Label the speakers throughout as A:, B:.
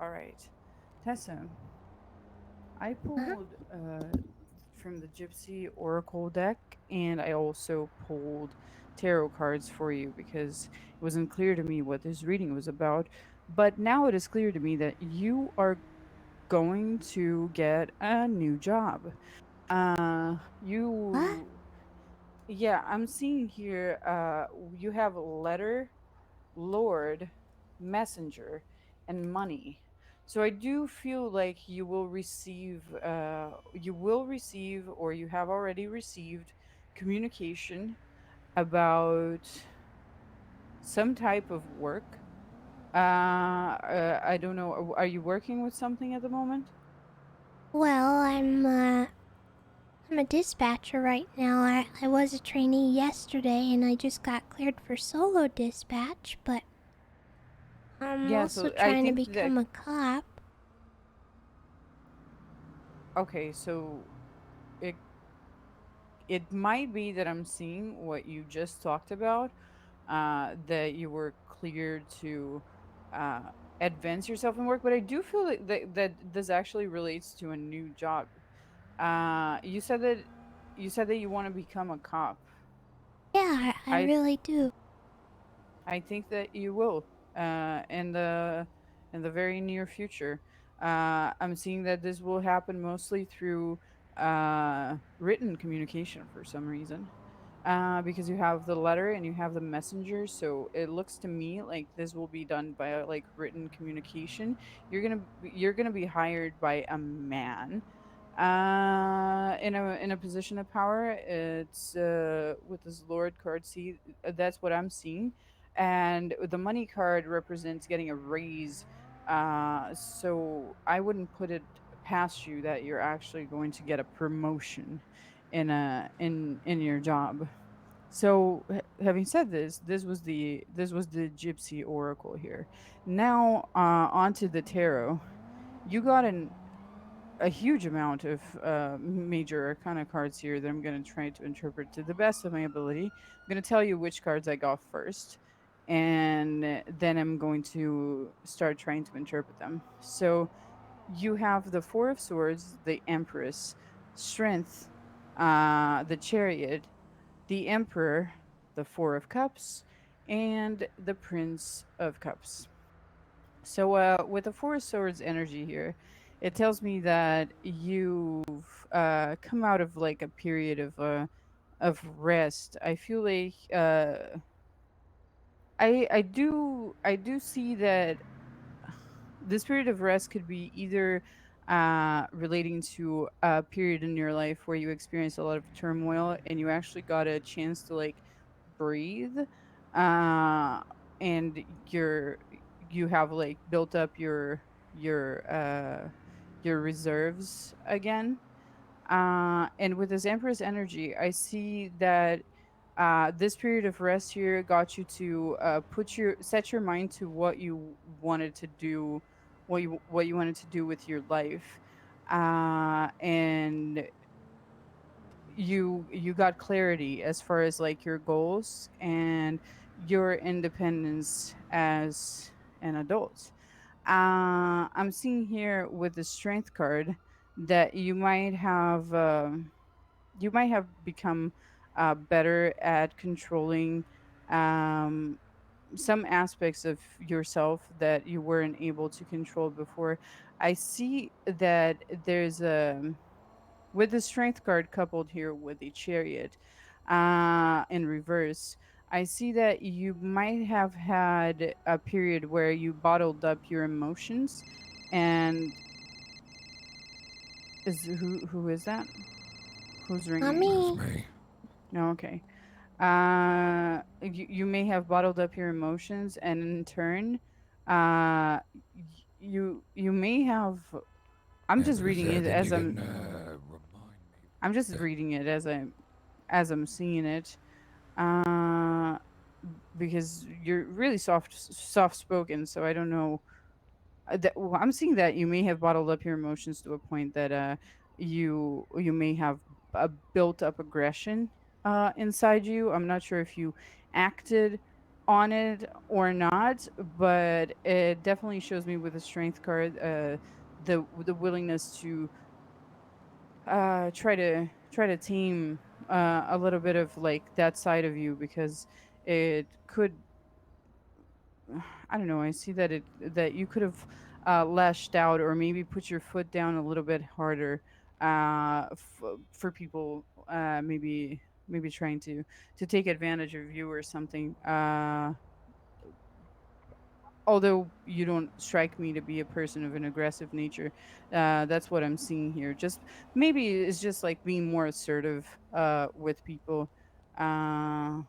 A: All right, Tessa, I
B: Uh-huh.
A: pulled from the Gypsy Oracle deck, and I also pulled tarot cards for you because it wasn't clear to me what this reading was about. But now it is clear to me that you are going to get a new job.
B: What?
A: Yeah, I'm seeing here, you have letter, Lord, messenger, and money. So I do feel like you will receive, or you have already received communication about some type of work. I don't know. Are you working with something at the moment?
B: Well, I'm a dispatcher right now. I was a trainee yesterday and I just got cleared for solo dispatch, but I'm
A: Yeah.
B: also
A: So I
B: trying to
A: think that
B: become a cop.
A: okay. So it it might be that I'm seeing what you just talked about, that you were cleared to uh, advance yourself in work. But I do feel that this actually relates to a new job. You said that you want to become a cop.
B: Yeah, I
A: I
B: really do.
A: I think that you will, in the very near future. I'm seeing that this will happen mostly through written communication for some reason. Because you have the letter and you have the messenger, so it looks to me like this will be done by like written communication. You're gonna be hired by a man, in a position of power. It's with this Lord card. See, that's what I'm seeing, and the money card represents getting a raise. So I wouldn't put it past you that you're actually going to get a promotion in your job. So having said this, this was the Gypsy Oracle here. Now onto the tarot. You got a huge amount of major arcana cards here that I'm going to try to interpret to the best of my ability. I'm going to tell you which cards I got first, and then I'm going to start trying to interpret them. So you have the Four of Swords, the Empress, Strength, the Chariot, the Emperor, the Four of Cups, and the Prince of Cups. So, with the Four of Swords energy here, it tells me that you've come out of like a period of rest. I feel like I do see that this period of rest could be either relating to a period in your life where you experienced a lot of turmoil and you actually got a chance to like breathe, uh, and you have like built up your your reserves again. And with this Empress energy, I see that this period of rest here got you to set your mind to what you wanted to do, what you wanted to do with your life, and you got clarity as far as like your goals and your independence as an adult. I'm seeing here with the strength card that you might have become better at controlling um, some aspects of yourself that you weren't able to control before. I see that there's a with the strength card coupled here with the chariot in reverse. I see that you might have had a period where you bottled up your emotions, and who is that? Who's ringing?
C: That's
B: Mommy.
C: me.
A: No, okay. You may have bottled up your emotions, and in turn, you may have. I'm
C: Yeah,
A: just
C: but is
A: reading
C: there
A: it
C: anything
A: as
C: you can remind me?
A: I'm just
C: Yeah.
A: reading it as I'm seeing it. Uh, because you're really soft spoken, so I don't know. Well, I'm seeing that you may have bottled up your emotions to a point that you may have built up aggression inside you. I'm not sure if you acted on it or not, but it definitely shows me with the strength card the willingness to try to tame a little bit of like that side of you, because it could, I don't know, I see that that you could have lashed out or maybe put your foot down a little bit harder for people maybe trying to take advantage of you or something. Although you don't strike me to be a person of an aggressive nature, that's what I'm seeing here. Just maybe it's just like being more assertive with people, uh,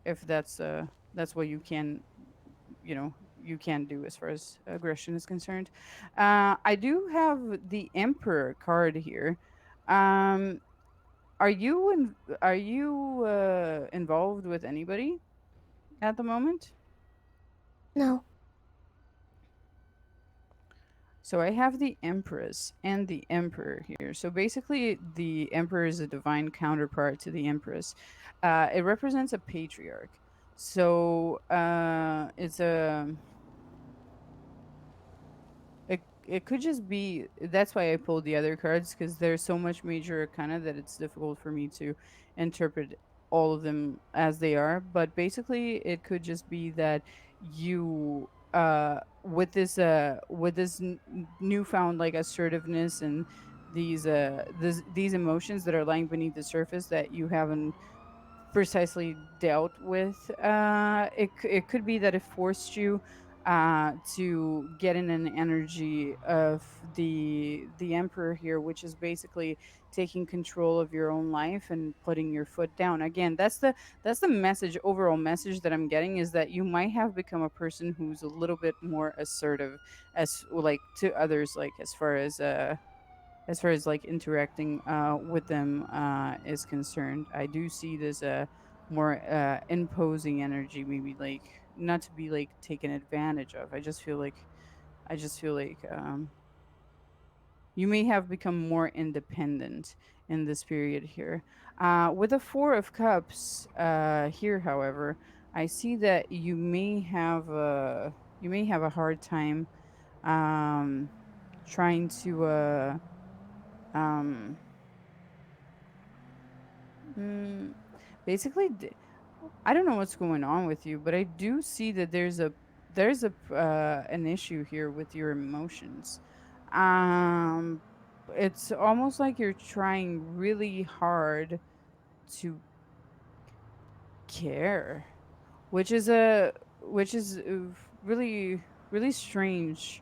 A: if that's what you can, you can do as far as aggression is concerned. I do have the Emperor card here. Um, are you involved with anybody at the moment?
B: No.
A: So I have the Empress and the Emperor here. So basically, the Emperor is a divine counterpart to the Empress. It represents a patriarch. So it's a it could just be, that's why I pulled the other cards, because there's so much major arcana that it's difficult for me to interpret all of them as they are. But basically, it could just be that you with this newfound like assertiveness and these emotions that are lying beneath the surface that you haven't precisely dealt with. It could be that it forced you to get in an energy of the emperor here, which is basically taking control of your own life and putting your foot down. Again, that's the message, overall message that I'm getting, is that you might have become a person who's a little bit more assertive as like to others, like as far as like interacting with them is concerned. I do see this more imposing energy, maybe like not to be like taken advantage of. I just feel like you may have become more independent in this period here. With the Four of Cups here, however, I see that you may have a hard time um, trying to um, mm, basically, I don't know what's going on with you, but I do see that there's a an issue here with your emotions. Um, it's almost like you're trying really hard to care, which is a which is really really strange,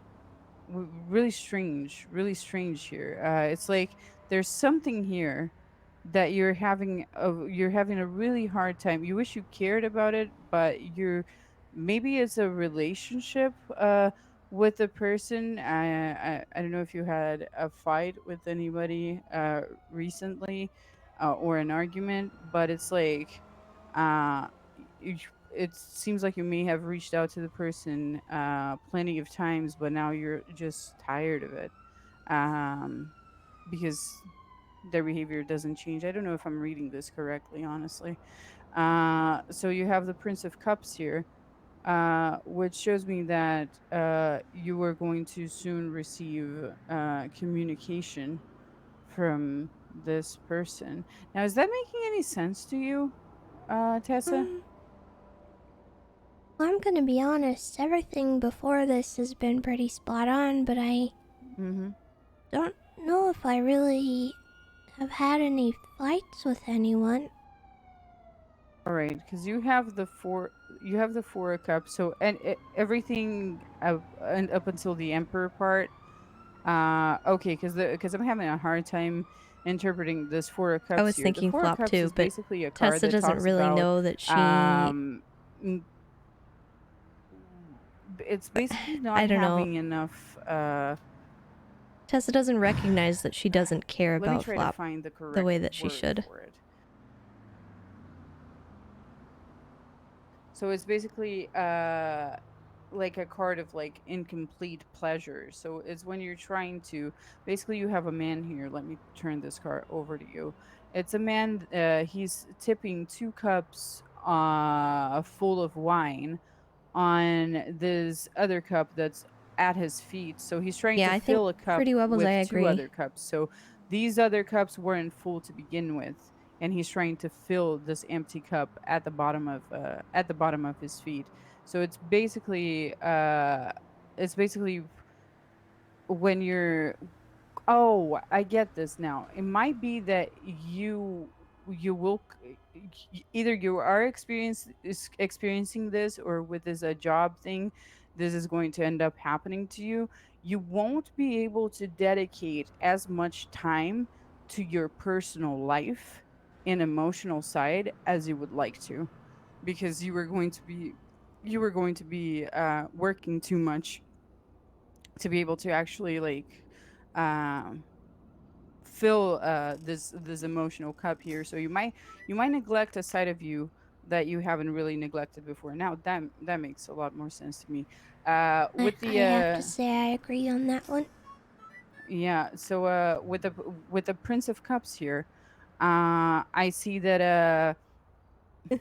A: really strange here. It's like there's something here that you're having a really hard time. You wish you cared about it, but maybe it's a relationship with a person. I don't know if you had a fight with anybody recently, or an argument, but it's like uh you, it seems like you may have reached out to the person plenty of times, but now you're just tired of it, um because their behavior doesn't change. I don't know if I'm reading this correctly, honestly. So you have the Prince of Cups here, which shows me that you are going to soon receive communication from this person. Now, is that making any sense to you, Tessa?
B: Um, well, I'm gonna be honest, everything before this has been pretty spot on, but I
A: Mm-hmm.
B: don't know if I really have had any fights with anyone.
A: All right, because you have the four of cups. So and everything and up until the emperor part. Okay, because I'm having a hard time interpreting this Four of
D: I
A: Cups
D: was
A: here. The
D: thinking
A: Four of
D: flop
A: Cups
D: too,
A: is
D: but
A: basically a card
D: Tessa
A: that
D: doesn't
A: talks
D: really
A: about
D: know that she.
A: um, n- it's basically not
D: I don't know.
A: having enough.
D: Tessa doesn't recognize that she doesn't care
A: Let me
D: about
A: try to
D: flop
A: find the
D: the way
A: correct
D: that she
A: word
D: should.
A: for it. So it's basically like a card of like incomplete pleasure. So it's when you're trying to, basically you have a man here. Let me turn this card over to you. It's a man, he's tipping two cups full of wine on this other cup that's at his feet. So he's trying
D: Yeah,
A: to
D: I think
A: fill a cup
D: pretty levels I
A: with two
D: agree.
A: other cups. So these other cups weren't full to begin with, and he's trying to fill this empty cup at the bottom of his feet. So it's basically when you're Oh, I get this now. It might be that you will either you are experiencing this, or with this a job thing, this is going to end up happening to you. You won't be able to dedicate as much time to your personal life and emotional side as you would like to, because you were going to be working too much to be able to actually um fill this emotional cup here. So you might neglect a side of you that you haven't really neglected before. Now that makes a lot more sense to me.
B: I,
A: With
B: I
A: the
B: have to say I agree on that one.
A: Yeah, so with the Prince of Cups here, I see that you're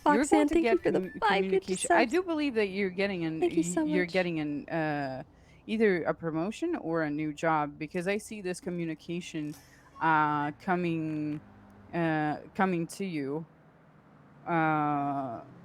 A: going
D: Foxanne,
A: to
D: thank you
A: get
D: for the 5
A: communication. I
D: subs.
A: do believe that
D: Thank you so
A: you're
D: much.
A: getting an either a promotion or a new job, because I see this communication coming coming to you.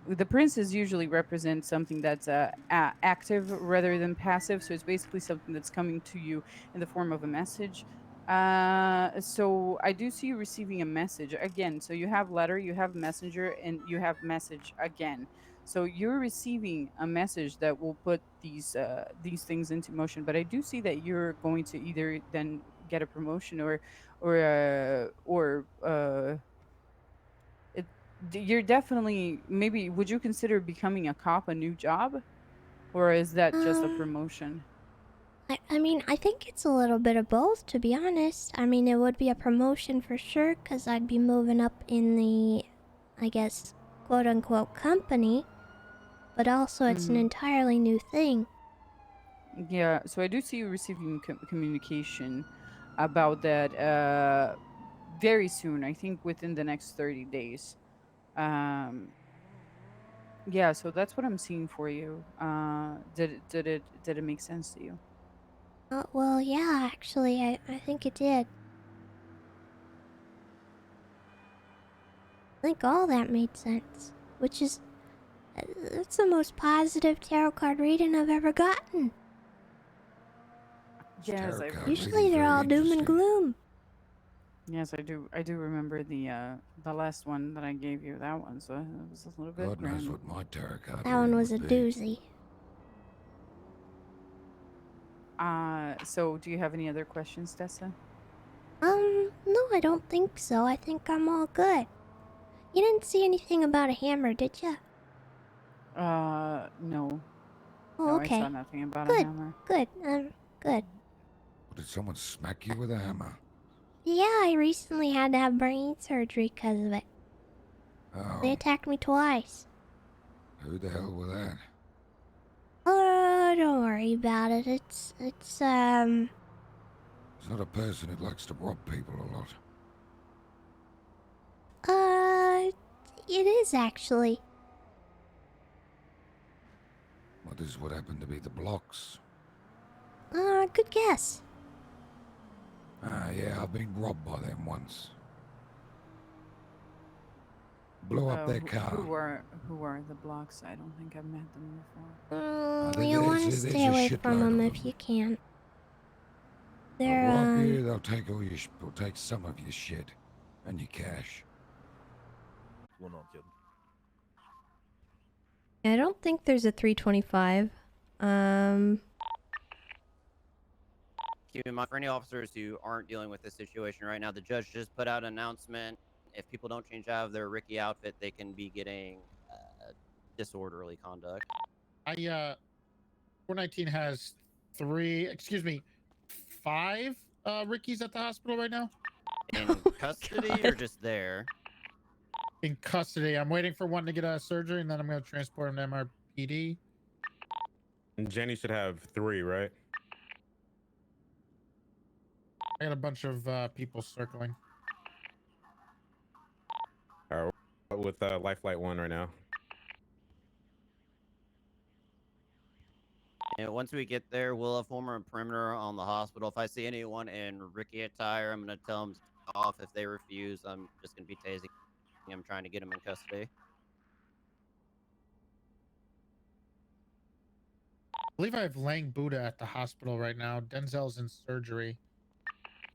A: The princes usually represent something that's active rather than passive, so it's basically something that's coming to you in the form of a message. So I do see you receiving a message again. So you have letter, you have messenger, and you have message again. So you're receiving a message that will put these things into motion. But I do see that you're going to either then get a promotion, or it, you're definitely, maybe would you consider becoming a cop a new job, or is that just a
B: Um,
A: promotion?
B: I mean, I think it's a little bit of both, to be honest. I mean, it would be a promotion for sure, because I'd be moving up in the, I guess, quote unquote company, but also it's an
A: Hmm.
B: entirely new thing.
A: Yeah, so I do see you receiving communication about that very soon. I think within the next 30 days. Um, yeah, so that's what I'm seeing for you. Did it make sense to you?
B: Well, yeah, actually, I think it did. I think all that made sense, which is, that's the most positive tarot card reading I've ever gotten.
C: This
A: Yes,
C: tarot
A: I've
C: card
A: remember.
B: Usually
C: reading's
B: they're
C: very
B: all doom and
C: interesting.
B: gloom.
A: Yes, I do. I do remember the last one that I gave you. That one, so it was a little bit
C: God knows
A: grim.
C: what my tarot card
B: That one
C: reading
B: was a
C: would be.
B: doozy.
A: So do you have any other questions, Tessa?
B: No, I don't think so. I think I'm all good. You didn't see anything about a hammer, did ya?
A: No.
B: Oh,
A: No, I saw
B: okay.
A: nothing about a
B: Good,
A: hammer.
B: good, good.
C: Or did someone smack you with a hammer?
B: Yeah, I recently had to have brain surgery because of it. They
C: Oh,
B: attacked me twice.
C: who the hell were that?
B: Oh, don't worry about it.
C: It's not a person who likes to rob people a lot.
B: uh, it is actually.
C: Well, this would happen to be the blocks.
B: Good guess.
C: Ah, yeah, I've been robbed by them once. Blew up their car.
A: Who are the blocks? I don't think I've met them before.
B: You want to
C: There's
B: stay
C: a
B: away from
C: shitload
B: them
C: of
B: if
C: them.
B: you can.
C: They'll
B: They're,
C: rob you, they'll take all your, they'll take some of your shit and your cash.
E: What's going on, kid?
D: I don't think there's a 325.
F: Keep in mind, for any officers who aren't dealing with this situation right now, the judge just put out an announcement. If people don't change out of their Ricky outfit, they can be getting disorderly conduct.
E: 419 has five Rickies at the hospital right now.
F: In
D: Oh my
F: custody
D: God.
F: or just there?
E: In custody. I'm waiting for one to get a surgery, and then I'm going to transport him to MRPD.
G: And Jenny should have 3, right?
E: I got a bunch of people circling.
G: All right. with Lifeline 1 right now.
F: And once we get there, we'll form a perimeter on the hospital. If I see anyone in Ricky attire, I'm gonna tell them to take off. If they refuse, I'm just gonna be tasing them, trying to get them in custody.
E: I believe I have Lang Buddha at the hospital right now. Denzel's in surgery.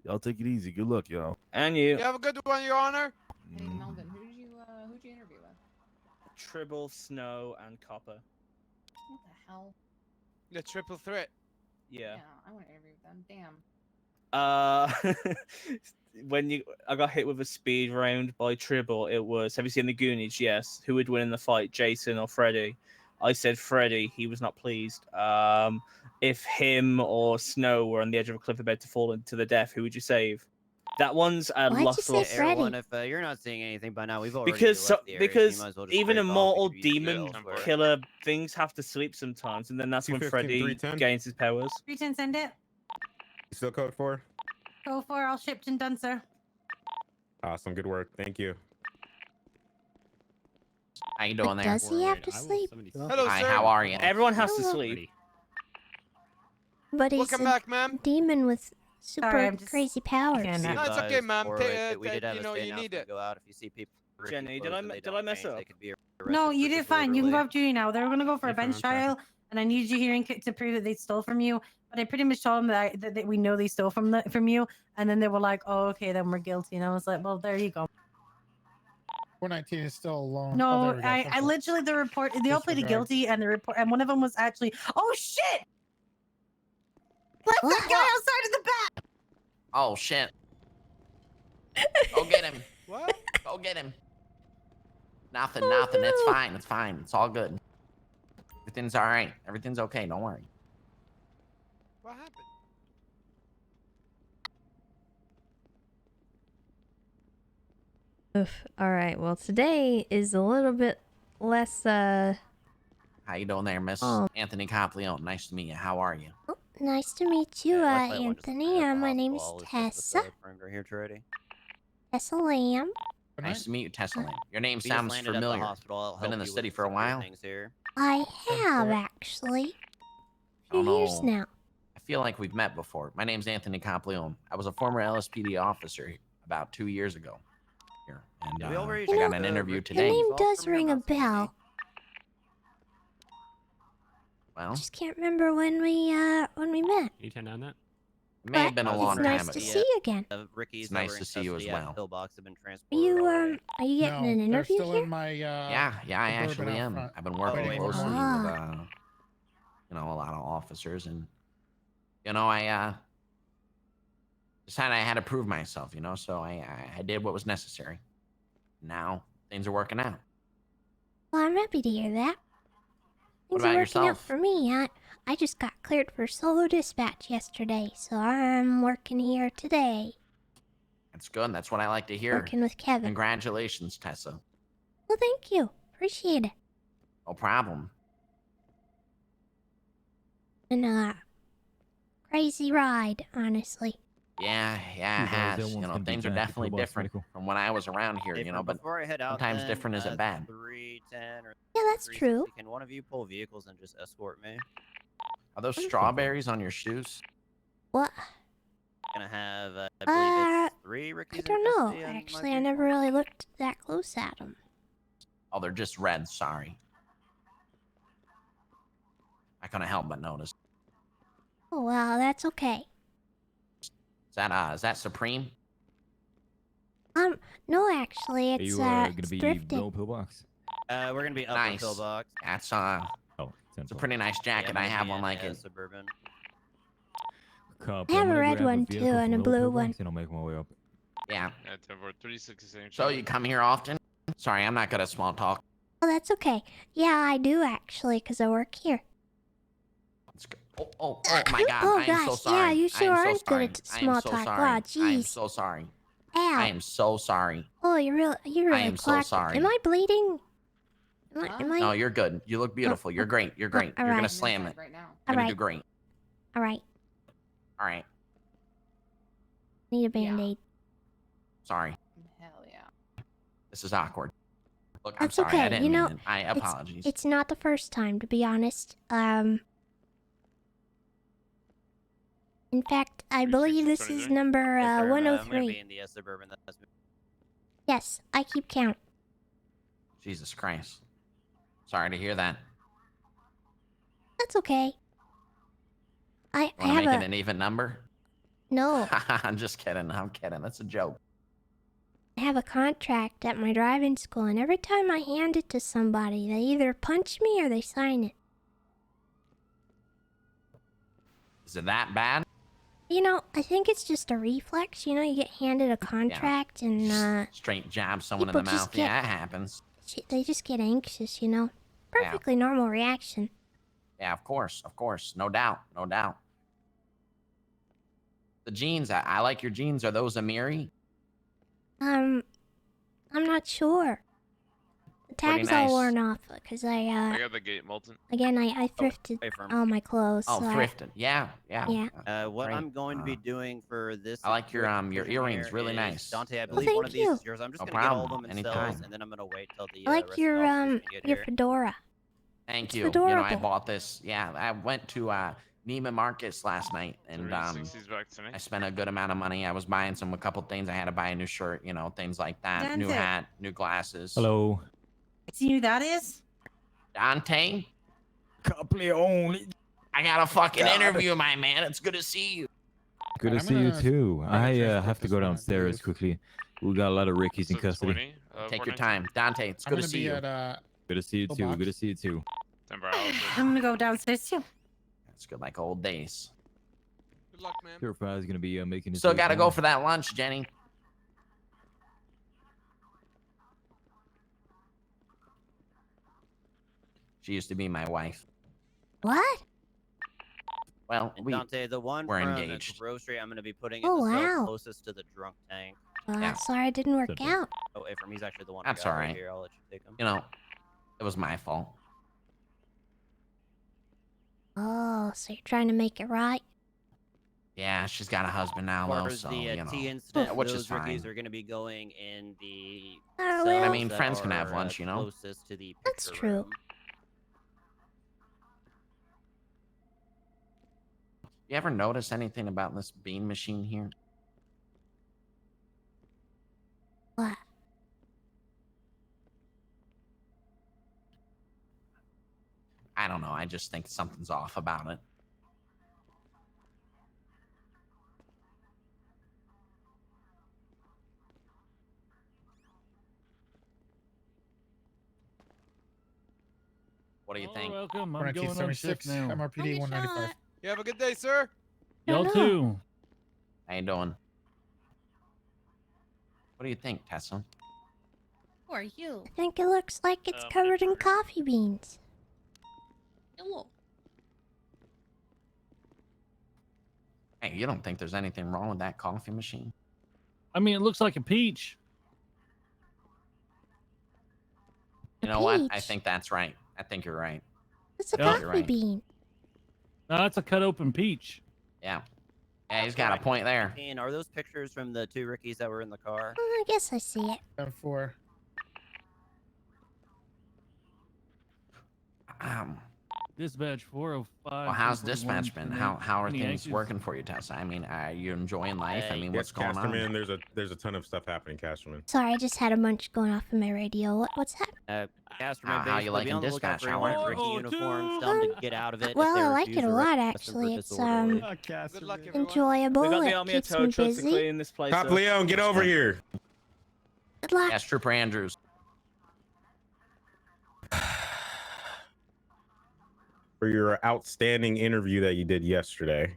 H: Y'all take it easy. Good luck, y'all.
I: And you.
J: You have a good one, Your Honor.
K: Hey, Melvin, who'd you interview with?
I: Tribble, Snow, and Copper.
K: What the hell?
J: The triple threat.
I: Yeah.
K: I want to interview with them. Damn.
I: When I got hit with a speed round by Tribble, it was, have you seen the Goonies? Yes. Who would win in the fight, Jason or Freddy? I said Freddy. He was not pleased. If him or Snow were on the edge of a cliff about to fall into the death, who would you save? That one's a
B: Why'd you
I: lost
B: say
I: or
B: Freddy?
F: Everyone, if you're not seeing anything by now, we've already
I: because
F: left the area, so you
I: because
F: might as well just
I: even
F: break off.
I: immortal
F: It could be
I: demon
F: elsewhere.
I: killer things have to sleep sometimes, and then that's when
G: 215,
I: Freddy
G: 310.
I: gains his powers.
L: 310, send it.
G: Still code 4?
L: Go for all shipped and done, sir.
G: Awesome. Good work. Thank you.
M: How you doing
B: But
M: there?
B: does he have to sleep?
J: Hello,
M: Hi,
J: sir.
M: how are you?
I: Everyone has to
B: Hello.
I: sleep.
B: But he's
J: Welcome
B: a
J: back, ma'am.
B: demon with super
L: I'm just-
B: crazy powers.
L: can't-
J: No, it's okay, ma'am.
F: Or
J: Take,
F: we did have
J: you
F: a
J: know,
F: state
J: you need
F: announcement
J: it.
F: go out if you see people.
I: Jenny, did I mess up?
F: They could be
L: No,
F: arrested
L: you
F: for
L: did fine. You can go
F: disorderly.
L: up to you now. They were gonna go for a bench trial, and I need you here to prove that they stole from you. But I pretty much told them that we know they stole from you, and then they were like, "Oh, okay, then we're guilty." And I was like, "Well, there you go."
E: 419 is still alone.
L: No,
E: Oh, there we go.
L: I
E: Okay.
L: literally the report. They all pleaded
E: Disregard.
L: guilty, and the report, and one of them was actually, "Oh shit!" Left that guy outside of the back.
M: Oh shit. Go get him.
J: What?
M: Go get him. Nothing. It's fine. It's fine. It's all good. Everything's all right. Everything's okay. Don't worry.
J: What happened?
D: Oof. All right. Well, today is a little bit less.
M: How you doing there, Miss
B: Oh.
M: Anthony Copleone? Nice to meet you. How are you?
B: Oh, nice to meet you,
F: Lifeline one just
B: Anthony.
F: at the
B: My name is
F: hospital. It's just
B: Tessa.
F: the perimeter here, Charity.
B: Tessa Lamb.
E: Good
M: Nice
E: night.
M: to meet you, Tessa Lamb. Your name
F: We just
M: sounds
F: landed at the
M: familiar.
F: hospital. I'll
M: Been in
F: help
M: the
F: you
M: city
F: with
M: for a
F: security
M: while.
F: things here.
B: I have
E: for it.
B: actually. A
M: Oh,
B: few years
M: no.
B: now.
M: I feel like we've met before. My name's Anthony Copleone. I was a former LSPD officer about 2 years ago. Here, and
F: Did we already
M: I got
F: check
M: an
F: the
M: interview
F: Ricky
B: Your
M: today.
B: name
F: Falls
B: does
F: perimeter?
B: ring a
F: I'm not seeing any.
B: bell.
M: Well,
B: Just can't remember when we met.
G: Can you turn down that?
M: it may have been a
B: But
M: long
B: it's nice
M: time
B: to
M: ago.
B: see you again.
F: Ricky's
M: It's nice
F: that were
M: to
F: in
M: see you as
F: custody at
M: well.
F: Pillbox have been
B: Are
F: transported
B: you
F: away.
B: are you getting
E: No,
B: an
E: they're
B: interview
E: still
B: here?
E: in my
M: Yeah, I
E: suburban
M: actually
E: out
M: am.
E: front.
M: I've been working
F: wait,
M: closely with
B: Ah.
M: a lot of officers, and I decided I had to prove myself, so I did what was necessary. Now things are working out.
B: Well, I'm happy to hear that.
M: What
B: Things are
M: about
B: working out
M: yourself?
B: for me. I just got cleared for solo dispatch yesterday, so I'm working here today.
M: That's good. That's what I like to hear.
B: Working with Kevin.
M: Congratulations, Tessa.
B: Well, thank you. Appreciate it.
M: No problem.
B: And crazy ride, honestly.
M: Yeah, it has. Things are definitely different from when I was around here,
F: Hey,
M: but
F: before I head out,
M: sometimes
F: then,
M: different isn't bad.
F: 310 or
B: Yeah, that's
F: 360,
B: true.
F: Can one of you pull vehicles and just escort me?
M: Are those strawberries on your shoes?
B: What?
F: Gonna have, I believe it's 3 Rickies
B: I
F: in
B: don't know.
F: custody on my
B: Actually, I never
F: vehicle.
B: really looked that close at them.
M: Oh, they're just red. Sorry. I couldn't help but notice.
B: Oh, well, that's okay.
M: Is that Supreme?
B: No, actually, it's it's thrifted.
H: pillbox?
F: We're gonna be upper
M: Nice.
F: pillbox.
M: That's
H: Oh,
M: it's a pretty nice jacket.
F: Yeah,
M: I have
F: maybe
M: one
F: in,
M: like it.
F: Suburban.
H: Copy.
B: I have
H: I'm
B: a
H: gonna
B: red
H: grab
B: one,
H: vehicle
B: too,
H: from
B: and a
H: Little
B: blue
H: Pillbox,
B: one.
H: And I'll make my way up.
M: Yeah.
N: Over 366.
M: So you come here often? Sorry, I'm not good at small talk.
B: Oh, that's okay. Yeah, I do actually, because I work here.
M: Let's go. Oh my God!
B: Oh,
M: I am so
B: gosh,
M: sorry.
B: yeah, you sure
M: I am
B: are
M: so
B: good
M: sorry.
B: at
M: I am
B: small
M: so
B: talk.
M: sorry.
B: Wow,
M: I am
B: jeez.
M: so sorry.
B: Ow.
M: I am so sorry.
B: Oh, you're really
M: am so
B: clocked.
M: sorry.
B: Am I bleeding? Am I?
M: No, you're good. You look beautiful. You're great. You're great.
B: all
M: You're gonna
B: right.
M: slam it.
K: Right now.
M: You're gonna
B: Alright.
M: do great.
B: All right.
M: All right.
B: Need a band-aid.
M: Sorry.
K: Hell yeah.
M: This is awkward. Look, I'm
B: That's
M: sorry.
B: okay.
M: I didn't
B: You know,
M: mean it. I apologies.
B: it's not the first time, to be honest. In fact, I believe this is number
F: Yes, sir, I'm gonna
B: 103.
F: be in the Suburban. That's me.
B: Yes, I keep count.
M: Jesus Christ. Sorry to hear that.
B: That's okay. I
M: Want to
B: have
M: make
B: a
M: it an even number?
B: no.
M: I'm just kidding. I'm kidding. That's a joke.
B: I have a contract at my driving school, and every time I hand it to somebody, they either punch me or they sign it.
M: Is it that bad?
B: You know, I think it's just a reflex. You know, you get handed a contract, and
M: Straight jab someone in the
B: people just
M: mouth.
B: get-
M: Yeah, it happens.
B: they just get anxious. You know, perfectly normal reaction.
M: Yeah, of course. Of course. No doubt. No doubt. The jeans. I like your jeans. Are those Amiri?
B: I'm not sure. The
M: Pretty
B: tag's all
M: nice.
B: worn off because I
J: got the gate, Molten.
B: again I thrifted
F: away from-
B: all my clothes.
M: Oh,
B: so
M: thrifted. Yeah.
F: What
M: Great.
F: I'm going to be doing for this.
M: I like your
F: situation
M: earrings.
F: here
M: Really
F: is-
M: nice.
F: Dante, I
B: Well,
F: believe one of
B: thank
F: these
B: you.
F: is yours. I'm just
M: No
F: gonna get all of
M: problem.
F: them in
M: Anytime.
F: cells, and then I'm gonna wait till the.
B: I like
F: rest of the
B: your
F: officers can get
B: your
F: here.
B: fedora.
M: Thank
B: It's
M: you. You know, I
B: adorable.
M: bought this. Yeah, I went to Neiman Marcus last night, and
J: 360's back to me.
M: I spent a good amount of money. I was buying a couple things. I had to buy a new shirt, you know, things like that. New
L: Dante.
M: hat, new glasses.
N: Hello.
L: See who that is?
M: Dante,
N: Caplione.
M: I got a fucking
N: God.
M: interview, my man. It's good to see you.
N: Good to
E: I'm
N: see you
E: gonna-
N: too.
E: I'm gonna
N: I
E: transport
N: have to
E: this
N: go
E: one, I
N: downstairs
E: believe.
N: quickly. We got a lot of Rickies in custody.
J: 20,
M: Take your
J: 419.
M: time, Dante. It's
E: I'm
M: good to
E: gonna
M: see
E: be
M: you.
E: at
N: Good to see you
E: Full
N: too.
E: box.
N: Good to see you too.
L: I'm gonna go downstairs too.
M: It's good like old days.
J: Good luck, man.
N: Pure Fry's gonna be making his
M: Still
N: way
M: got to go
N: down.
M: for that lunch, Jenny. She used to be my wife.
B: What?
M: Well,
F: And Dante, the one
M: we're
F: from
M: engaged.
F: the grocery, I'm gonna be putting in
B: Oh,
F: the cell
B: wow.
F: closest to the drunk tank.
M: Yeah.
B: Sorry it didn't work out.
F: Oh, from he's actually the one.
M: That's
F: I got
M: all
F: right
M: right.
F: here. I'll let you take him.
M: You know, it was my fault.
B: Oh, so you're trying to make it right?
M: Yeah, she's got a husband now,
F: As far
M: though,
F: as
M: so,
F: the
M: you know,
F: tea incident,
M: which
F: those
M: is fine.
F: rookies are going to be going in the.
B: Oh,
F: cells
B: well.
M: I mean,
F: that
M: friends can have
F: are,
M: lunch, you know?
F: Closest to the
B: That's
F: picture
B: true.
F: room.
M: You ever notice anything about this bean machine here?
B: What?
M: I don't know. I just think something's off about it. What do you think?
N: Welcome. I'm
E: 419,
N: going on shift
E: 76,
N: now.
E: MRPD 195.
J: You have a good day, sir.
N: Y'all
B: no.
N: too.
M: How you doing? What do you think, Tessa?
K: Who are you?
B: I think it looks like it's covered in coffee beans.
K: Hello.
M: Hey, you don't think there's anything wrong with that coffee machine?
N: I mean, it looks like a peach.
M: You know what? I
B: peach.
M: think that's right. I think you're right.
B: It's a
N: Yeah.
B: coffee
M: You're right.
B: bean.
N: No, that's a cut open peach.
M: Yeah. Yeah, he's got a point there.
F: And are those pictures from the two rookies that were in the car?
B: I guess I see it.
E: 10-4.
N: Dispatch 405.
M: Well, how's
N: 241,
M: dispatch been?
N: 28.
M: How are
N: Any
M: things
N: Yankees?
M: working for you, Tessa? I mean, are you enjoying life? I mean,
G: Yes,
M: what's going
G: Casterman,
M: on?
G: there's a ton of stuff happening, Casterman.
B: Sorry, I just had a bunch going off in my radio. What's that?
F: Casterman,
M: How you
F: basically, be
M: liking
F: on the lookout
M: dispatch?
F: for
M: How
F: anyone in
M: are
F: Ricky
M: you?
F: uniforms. Tell them to get out of it.
B: Well,
F: if they
B: I like
F: refuse,
B: it a
F: arrest
B: lot,
F: them for
B: actually. It's
F: disorderly.
J: Good luck, everyone.
B: enjoyable.
I: We got the
B: It
I: army of
B: keeps me
I: tow trucks to
B: busy.
I: clean this place
G: Cop
I: up.
G: Leon, get over here.
B: Good luck.
M: Yes, Trooper Andrews.
G: For your outstanding interview that you did yesterday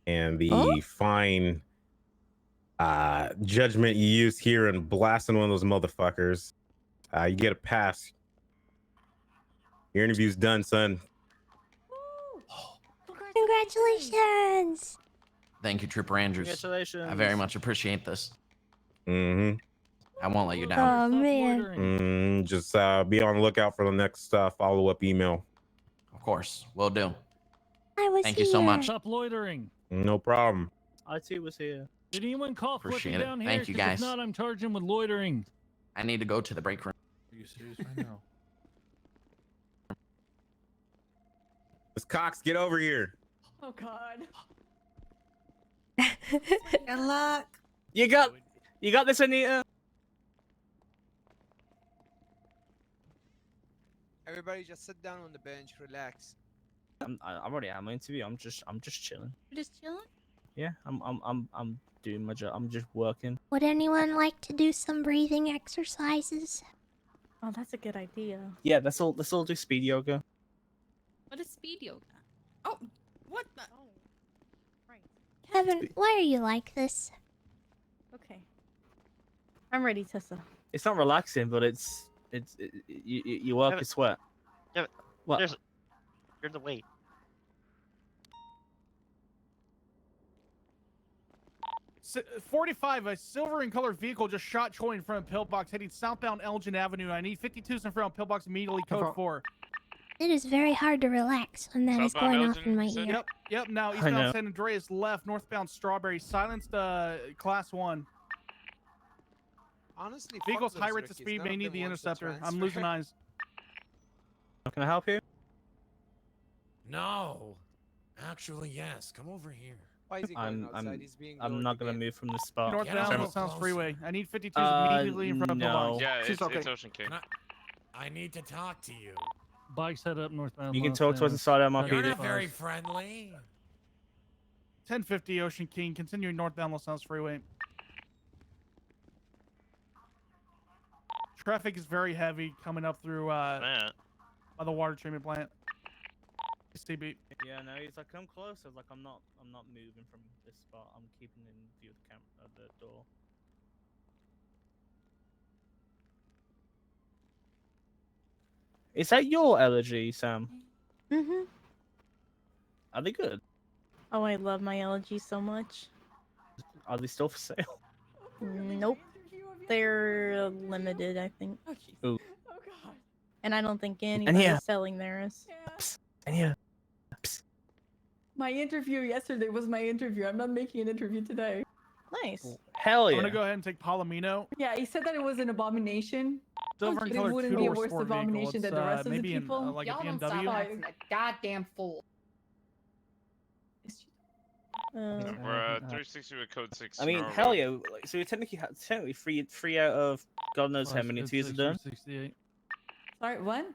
G: and the fine judgment you used here in blasting one of those motherfuckers, you get a pass. Your interview's done, son.
B: Congratulations.
M: Thank you, Trooper Andrews.
I: Congratulations.
M: I very much appreciate this.
G: Mm-hmm.
M: I won't let you down.
B: Oh, man.
G: Just be on the lookout for the next follow-up email.
M: Of course, will do.
B: I was
M: Thank you so much.
N: Stop loitering.
G: No problem.
I: IT was here.
N: Did anyone call Flippy
M: Appreciate it.
N: down here?
M: Thank you,
N: 'Cause
M: guys.
N: If not, I'm charging with loitering.
M: I need to go to the break room.
N: you serious right now?
G: Miss Cox, get over here.
O: Oh God.
L: Good luck.
I: You got this, Anita.
J: Everybody just sit down on the bench, relax.
I: I'm already at my interview. I'm just chilling.
K: You're just chilling?
I: Yeah, I'm doing my job. I'm just working.
B: Would anyone like to do some breathing exercises?
O: Oh, that's a good idea.
I: Yeah, let's all do speed yoga.
K: What is speed yoga? Oh, what the?
B: Kevin, why are you like this?
O: Okay. I'm ready, Tessa.
I: It's not relaxing, but you work your sweat.
P: Yeah,
I: What?
P: you're the weight.
Q: S 45, a silver in color vehicle just shot Troy in front of Pillbox, heading southbound Elgin Avenue. I need 52s in front of Pillbox immediately, code 4.
B: It is very hard to relax when that is going off in my ear.
Q: Yep, now
I: I
Q: eastbound
I: know.
Q: San Andreas left, northbound Strawberry, silenced class 1.
J: Honestly, fuck
Q: Vehicles
J: those
Q: high rates of
J: rookies.
Q: speed
J: None
Q: may
J: of
Q: need
J: them
Q: the
J: wants to
Q: interceptor. I'm
J: transfer.
Q: losing eyes.
I: Can I help you?
C: No. Actually, yes. Come over here.
J: Why is he going outside? He's being
I: I'm
J: lured
I: not gonna
J: again.
I: move from this spot.
Q: Northbound Los Angeles Freeway. I need 52s immediately in front of
I: no.
Q: Pillbox.
P: Yeah, it's
Q: okay.
P: Ocean King.
C: I need to talk to you.
N: Bikes head up northbound.
I: You can
N: Los
I: talk to us
N: Angeles.
I: inside of my
C: You're
I: PD.
C: not very friendly.
Q: 1050 Ocean King, continuing northbound Los Angeles Freeway. Traffic is very heavy coming up through by the water treatment plant. CB.
I: Yeah, no, he's like, come closer. Like, I'm not moving from this spot. I'm keeping in view of the camera, the door. Is that your allergy, Sam?
O: Mm-hmm.
I: Are they good?
O: Oh, I love my allergies so much.
I: Are they still for sale?
O: Nope. They're limited, I think.
I: Ooh.
O: And I don't think
I: yeah.
O: anybody's selling theirs.
I: And yeah.
O: My interview yesterday was my interview. I'm not making an interview today. Nice.
I: Hell
Q: I'm
I: yeah.
Q: gonna go ahead and take Palomino.
O: Yeah, he said that it was an abomination.
Q: Silver and
O: It
Q: color
O: wouldn't be a
Q: two-door
O: worse
Q: sport vehicle.
O: abomination
Q: It's
O: than the rest of the
Q: maybe in
O: people.
Q: like a
K: Y'all don't stop
Q: BMW.
K: acting a goddamn fool.
P: We're 360 with code 6.
I: I mean, hell yeah. Like, so we technically three out of God knows how many interviews are done.
N: 68.
O: Sorry, what?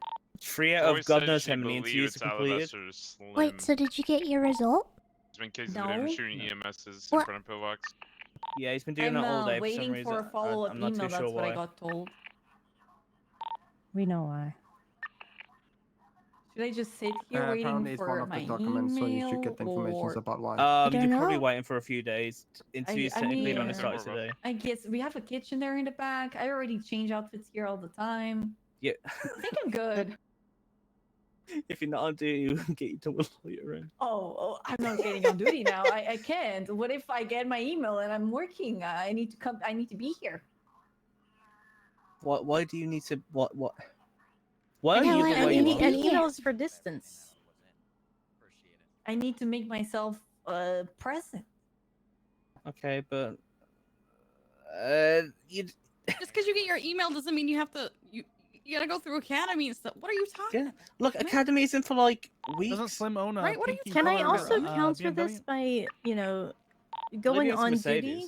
I: 3 out of God knows how many interviews are completed.
B: Wait, so did you get your result?
P: There's been cases
O: No.
P: of him shooting EMSs
B: What?
P: in front of Pillbox.
I: Yeah, he's been doing
O: I'm
I: that all day for some
O: waiting
I: reason.
O: for a follow-up
I: I'm not
O: email.
I: too sure
O: That's what
I: why.
O: I got told.
L: We know why.
O: Should I just sit here waiting
R: apparently it's one
O: for
R: of
O: my
R: the documents, so you should get the
O: email,
R: information
O: or-
R: about why.
I: You're
B: don't
I: probably
B: know.
I: waiting for a few days. Interviews technically
O: mean-
I: only started today.
O: I guess we have a kitchen there in the back. I already change outfits here all the time.
I: Yeah.
O: I think I'm good.
I: If you're not on duty, you can get you to a lawyer in.
O: Oh, I'm not getting on duty now. I can't. What if I get my email and I'm working? I need to come. I need to be here.
I: Why do you need to? What? Why are
B: Yeah,
I: you
B: why
I: the
B: are
I: way
B: you
I: you
B: need-
I: are?
O: An email is for distance. I need to make myself present.
I: Okay, but you.
K: Just because you get your email doesn't mean you have to. You gotta go through academy and stuff. What are you talking?
I: Yeah. Look, academy isn't for like weeks.
Q: Doesn't Slim own a
K: Right, what are you
Q: pinky
O: Can I
Q: color,
O: also counter
Q: BMW?
O: this by, going
I: Maybe it's
O: on
I: Mercedes.
O: duty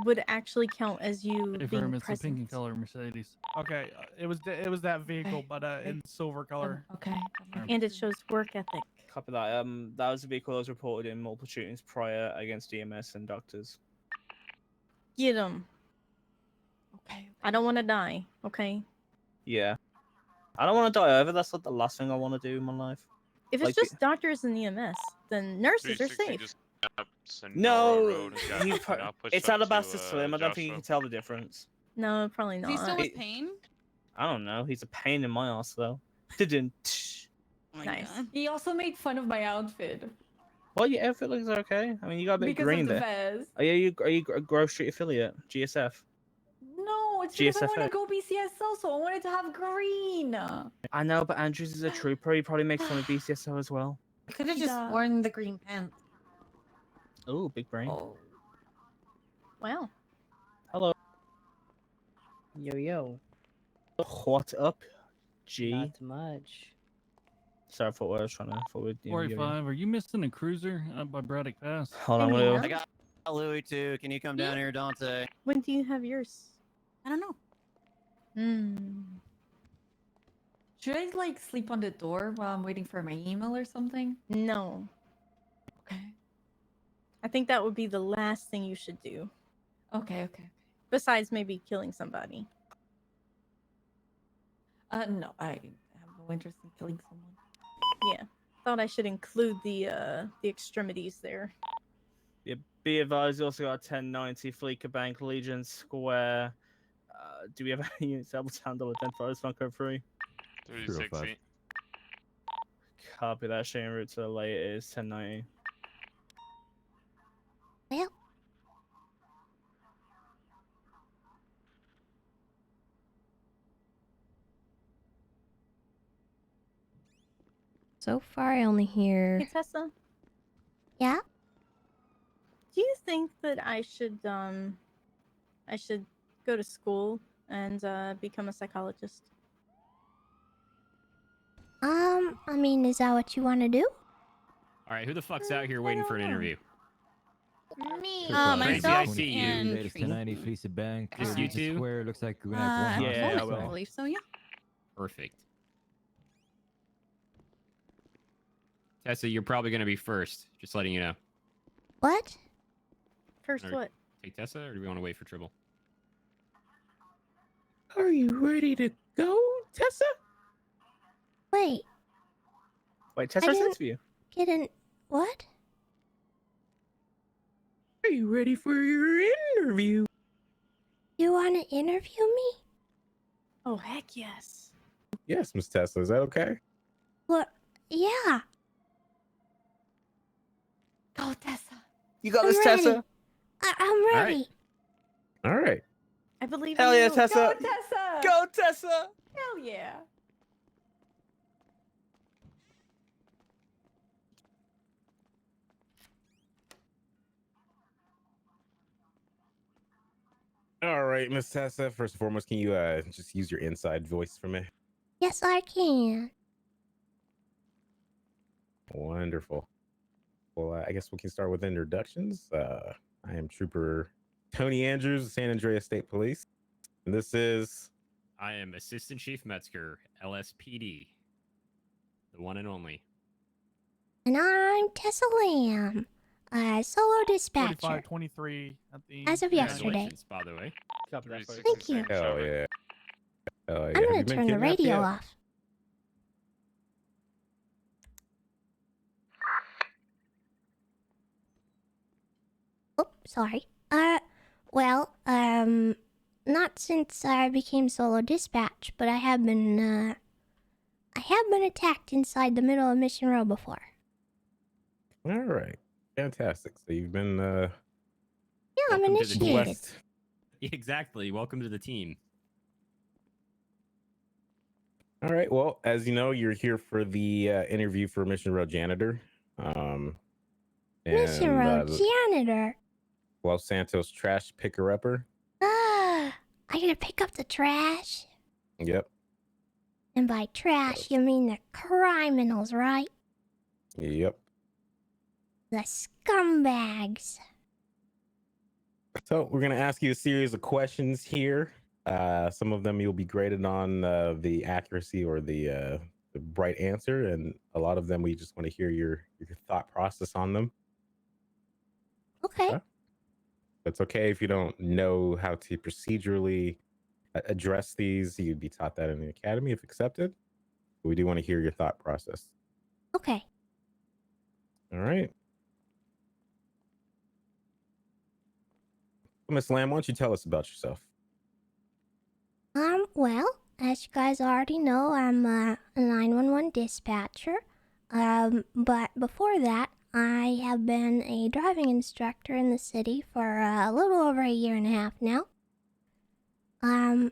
O: would actually count as you
N: Hey,
O: being
N: Verm, it's a
O: present?
N: pinky color Mercedes.
Q: Okay, it was that vehicle, but in silver color.
O: Okay. And it shows work ethic.
I: Copy that. That was a vehicle that was reported in multiple shootings prior against EMS and doctors.
O: Get them. Okay. I don't want to die. Okay.
I: Yeah. I don't want to die either. That's not the last thing I want to do in my life.
O: If it's just doctors and EMS, then nurses are
P: 360
O: safe.
P: just up Senora
I: No,
P: Road and got now pushed
I: it's
P: up
I: Alabaster
P: to,
I: Slim. I don't think you
P: Joshua.
I: can tell the difference.
O: No, probably
K: Is
O: not.
K: he still with pain?
I: I don't know. He's a pain in my ass though. Didn't.
K: Oh my
O: Nice.
K: God.
O: He also made fun of my outfit
I: Well, your outfit looks okay. I mean, you got a bit
O: because
I: green
O: of the
I: there.
O: vest.
I: Are you a Grove Street affiliate? GSF.
O: No, it's because I want to
I: GSFA.
O: go BCSO, so I wanted to have green.
I: I know, but Andrews is a trooper. He probably makes fun of BCSO as well.
L: I could have just worn the green pants.
I: Oh, big brain.
O: Wow.
I: Hello. Yo yo. What up, G?
R: Not much.
I: Sorry, I thought I was trying to forward.
N: 45. Are you missing a cruiser up by Braddock Pass?
I: Hold on, Will.
F: I got Louis too. Can you come down here, Dante?
K: When do you have yours? I don't know. Should I like sleep on the door while I'm waiting for my email or something?
S: No.
K: Okay.
S: I think that would be the last thing you should do.
K: Okay.
S: Besides maybe killing somebody.
K: No, I have no interest in killing someone.
S: Yeah. Thought I should include the extremities there.
I: Yeah, be advised, you also got 1090 Fleeca Bank, Legion Square. Do we have any units able to handle identifiers on code 3?
P: 360.
I: Copy that. Showing route to the late is 1090.
B: Well.
D: So far, I only hear.
S: Hey, Tessa?
B: Yeah?
S: Do you think that I should go to school and become a psychologist?
B: I mean, is that what you want to do?
T: All right, who the fuck's out here waiting for an interview?
K: Me.
T: Tracy, I
K: Myself
T: see you.
K: and
C: Latest 1090 Fleeca Bank.
T: Just you two?
C: Square. Looks like we're gonna have one
I: Yeah,
C: hostage.
I: I
K: I believe so. Yeah.
T: Perfect. Tessa, you're probably going to be first. Just letting you know.
B: What?
S: First
T: Alright.
S: what?
T: Take Tessa, or do we want to wait for Tribble?
G: Are you ready to go, Tessa?
B: Wait,
I: Wait, Tessa
B: I
I: has an
B: didn't-
I: interview.
B: get in. What?
G: Are you ready for your interview?
B: You want to interview me?
S: Oh, heck yes.
G: Yes, Miss Tessa. Is that okay?
B: What? Yeah.
K: Go, Tessa.
I: You got
B: I'm
I: this,
B: ready.
I: Tessa.
B: I'm
G: right.
B: ready.
G: All right.
S: I believe
I: Hell
S: in
I: yeah,
S: you.
I: Tessa.
K: Go, Tessa.
I: Go, Tessa.
K: Hell yeah.
G: All right, Miss Tessa. First and foremost, can you just use your inside voice for me?
B: Yes, I can.
G: Wonderful. Well, I guess we can start with introductions. I am Trooper Tony Andrews, San Andreas State Police. And this is...
T: I am Assistant Chief Metzger, LSPD. The one and only.
B: And I'm Tessa Lamb, solo dispatcher.
Q: 4523 at the
B: As of yesterday.
T: Congratulations, by the way.
I: Copy that.
B: Thank you.
G: Hell yeah. Hell yeah.
B: I'm
G: Have you
B: gonna
G: been
B: turn the
G: kidnapped
B: radio
G: yet?
B: off. Oh, sorry. Well, not since I became solo dispatch, but I have been attacked inside the middle of Mission Row before.
G: All right. Fantastic. So you've been
B: Yeah, I'm
T: Welcome to the
B: initiated.
G: blessed.
T: Exactly. Welcome to the team.
G: All right. Well, as you know, you're here for the interview for Mission Row Janitor.
B: Mission
G: and,
B: Row
G: the
B: janitor.
G: Los Santos trash picker-upper.
B: Ah, I gotta pick up the trash.
G: Yep.
B: And by trash, you mean the criminals, right?
G: Yep.
B: The scumbags.
G: So we're going to ask you a series of questions here. Some of them you'll be graded on the accuracy or the right answer. And a lot of them we just want to hear your thought process on them.
B: Okay.
G: It's okay if you don't know how to procedurally address these. You'd be taught that in the academy if accepted. But we do want to hear your thought process.
B: Okay.
G: All right. Miss Lamb, why don't you tell us about yourself?
B: Well, as you guys already know, I'm a 911 dispatcher. But before that, I have been a driving instructor in the city for a little over a year and a half now. My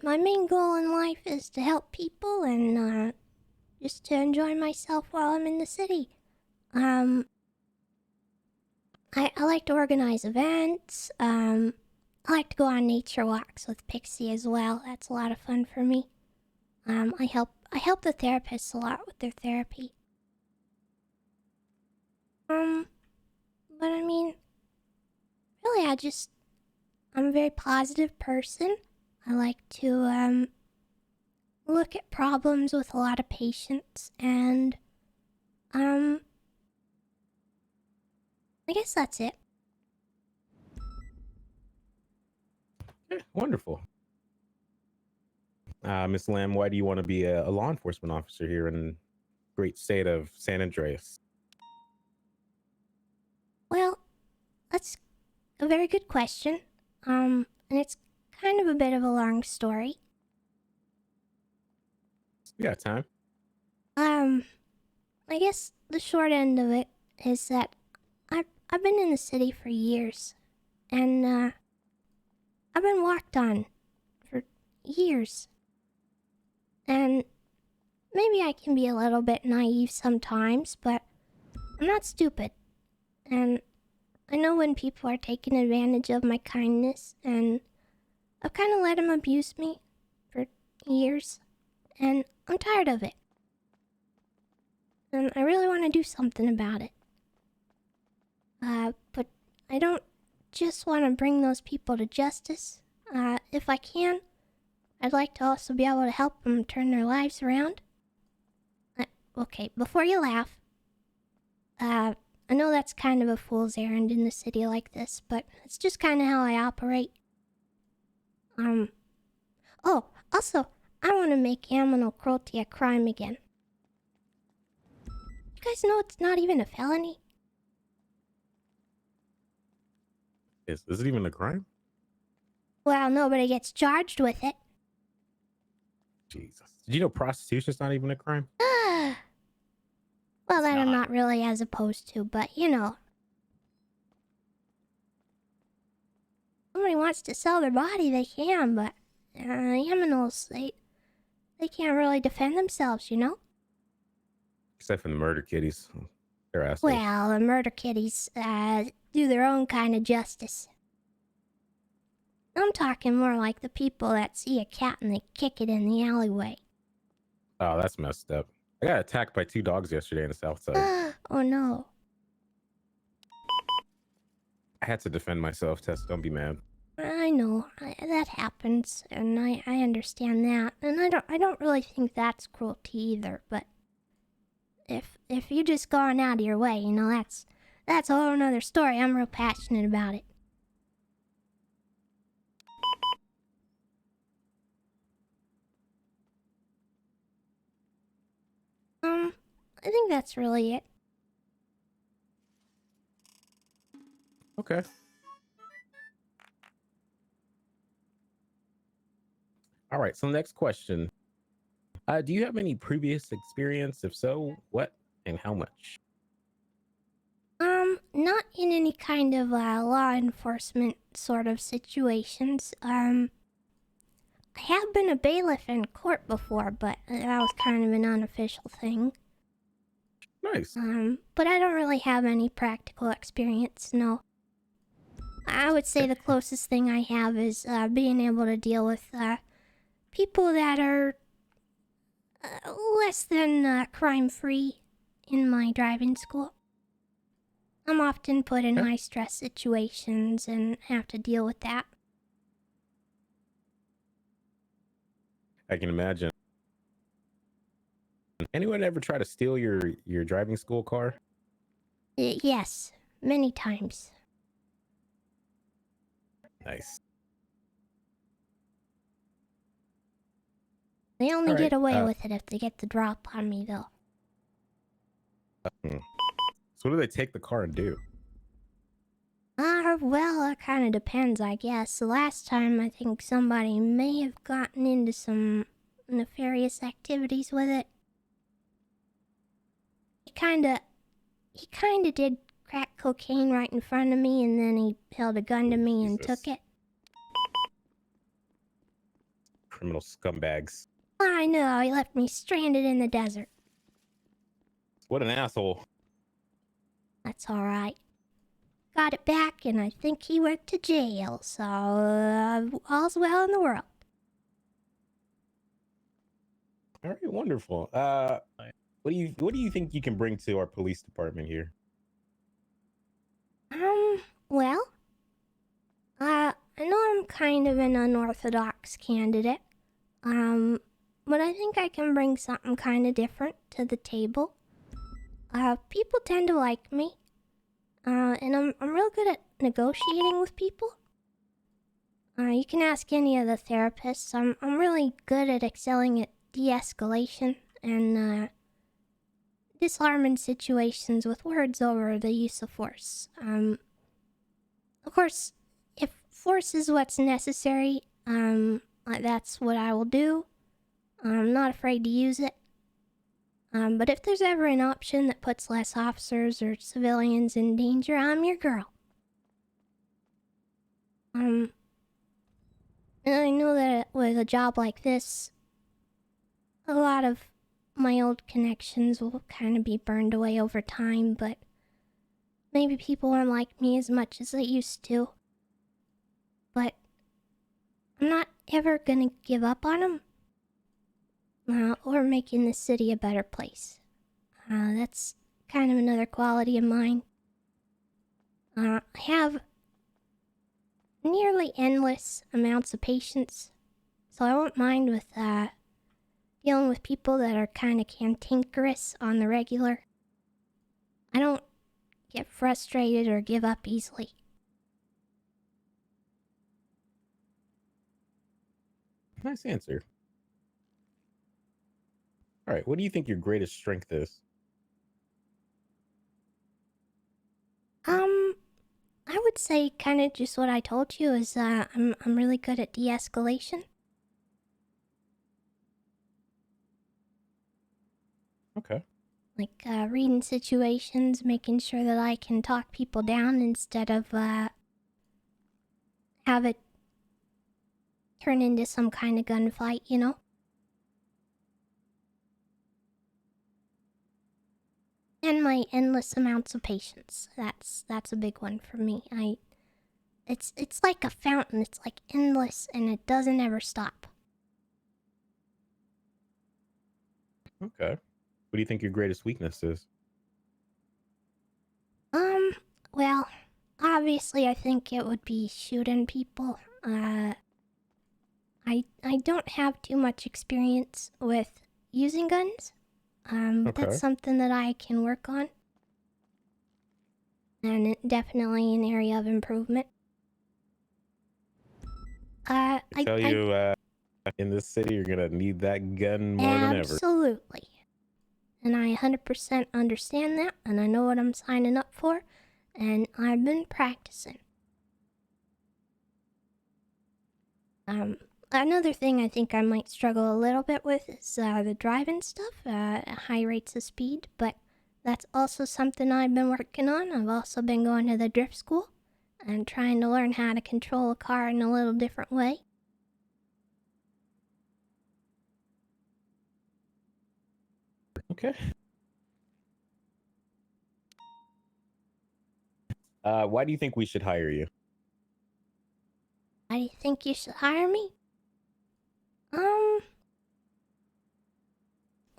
B: main goal in life is to help people and just to enjoy myself while I'm in the city. I like to organize events. I I like to go on nature walks with Pixie as well. That's a lot of fun for me. I help the therapists a lot with their therapy. But I mean, really, I'm a very positive person. I like to look at problems with a lot of patience, and I guess that's it.
G: Okay, wonderful. Miss Lamb, why do you want to be a law enforcement officer here in the great state of San Andreas?
B: Well, that's a very good question. And it's kind of a bit of a long story.
G: We got time.
B: I guess the short end of it is that I've been in the city for years, and I've been walked on for years. And maybe I can be a little bit naive sometimes, but I'm not stupid. And I know when people are taking advantage of my kindness, and I've kind of let them abuse me for years, and I'm tired of it. And I really want to do something about it. But I don't just want to bring those people to justice. If I can, I'd like to also be able to help them turn their lives around. Okay, before you laugh, I know that's kind of a fool's errand in a city like this, but it's just kind of how I operate. Oh, also, I want to make animal cruelty a crime again. You guys know it's not even a felony?
G: Is it even a crime?
B: Well, nobody gets charged with it.
G: Jesus. Did you know prostitution's not even a crime?
B: Well, that I'm not really as opposed to, but you know. Somebody wants to sell their body, they can, but animals, they can't really defend themselves, you know?
G: Except for the murder kitties. They're assholes.
B: Well, the murder kitties do their own kind of justice. I'm talking more like the people that see a cat and they kick it in the alleyway.
G: Oh, that's messed up. I got attacked by 2 dogs yesterday in the south side.
B: Oh no.
G: I had to defend myself, Tess. Don't be mad.
B: I know that happens, and I understand that, and I don't really think that's cruelty either. But if you're just going out of your way, you know, that's a whole another story. I'm real passionate about it. I think that's really it.
G: Okay. All right. So next question. Do you have any previous experience? If so, what and how much?
B: Not in any kind of law enforcement sort of situations. I have been a bailiff in court before, but that was kind of an unofficial thing.
G: Nice.
B: But I don't really have any practical experience, no. I would say the closest thing I have is being able to deal with people that are less than crime-free in my driving school. I'm often put in high-stress situations and have to deal with that.
G: I can imagine. Anyone ever try to steal your driving school car?
B: Yes, many times.
G: Nice.
B: They only
G: All right,
B: get away with it if they get the drop on me, though.
G: So what do they take the car and do?
B: Well, it kind of depends, I guess. The last time, I think somebody may have gotten into some nefarious activities with it. He kinda did crack cocaine right in front of me, and then he held a gun to me and took it.
G: Criminal scumbags.
B: I know, he left me stranded in the desert.
G: What an asshole.
B: That's alright. got it back, and I think he went to jail. So all's well in the world.
G: All right, wonderful. What do you think you can bring to our police department here?
B: Well, I know I'm kind of an unorthodox candidate. But I think I can bring something kind of different to the table. People tend to like me. And I'm real good at negotiating with people. You can ask any of the therapists. I'm really good at excelling at de-escalation and disarming situations with words over the use of force. Of course, if force is what's necessary, that's what I will do. I'm not afraid to use it. But if there's ever an option that puts less officers or civilians in danger, I'm your girl. And I know that with a job like this, a lot of my old connections will kind of be burned away over time, but maybe people won't like me as much as they used to. But I'm not ever gonna give up on them. Or making this city a better place. That's kind of another quality of mine. I have nearly endless amounts of patience, so I won't mind with dealing with people that are kind of cantankerous on the regular. I don't get frustrated or give up easily.
G: Nice answer. All right, what do you think your greatest strength is?
B: I would say kind of just what I told you is I'm really good at de-escalation.
G: Okay.
B: Like reading situations, making sure that I can talk people down instead of have it turn into some kind of gunfight, you know? And my endless amounts of patience. That's a big one for me. It's like a fountain. It's like endless and it doesn't ever stop.
G: Okay. What do you think your greatest weakness is?
B: Well, obviously I think it would be shooting people. I don't have too much experience with using guns. But
G: Okay.
B: that's something that I can work on. And definitely an area of improvement.
G: I tell you, in this city, you're gonna need that gun more than ever.
B: Absolutely. And I 100% understand that, and I know what I'm signing up for, and I've been practicing. Another thing I think I might struggle a little bit with is the driving stuff, high rates of speed, but that's also something I've been working on. I've also been going to the drift school and trying to learn how to control a car in a little different way.
G: Okay. Why do you think we should hire you?
B: Why do you think you should hire me?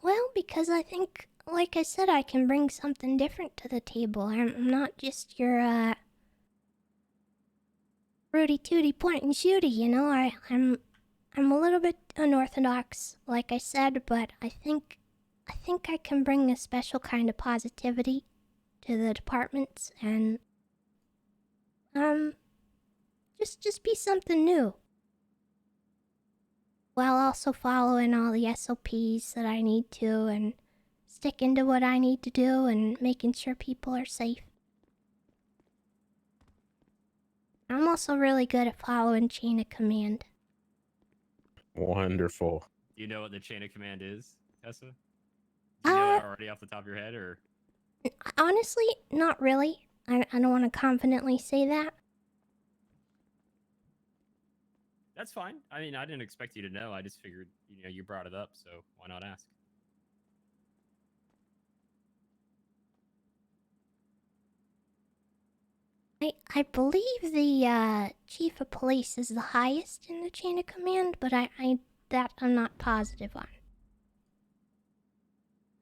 B: Well, because I think, like I said, I can bring something different to the table. I'm not just your, Rudy Tooty point and shooty, you know? I'm a little bit unorthodox, like I said, but I think I can bring a special kind of positivity to the departments and, just be something new. While also following all the SOPs that I need to and sticking to what I need to do and making sure people are safe. I'm also really good at following chain of command.
G: Wonderful.
T: Do you know what the chain of command is, Tessa? Do you know it already off the top of your head, or?
B: Honestly, not really. I don't want to confidently say that.
T: That's fine. I mean, I didn't expect you to know. I just figured, you brought it up, so why not ask?
B: I believe the chief of police is the highest in the chain of command, but I'm not positive on.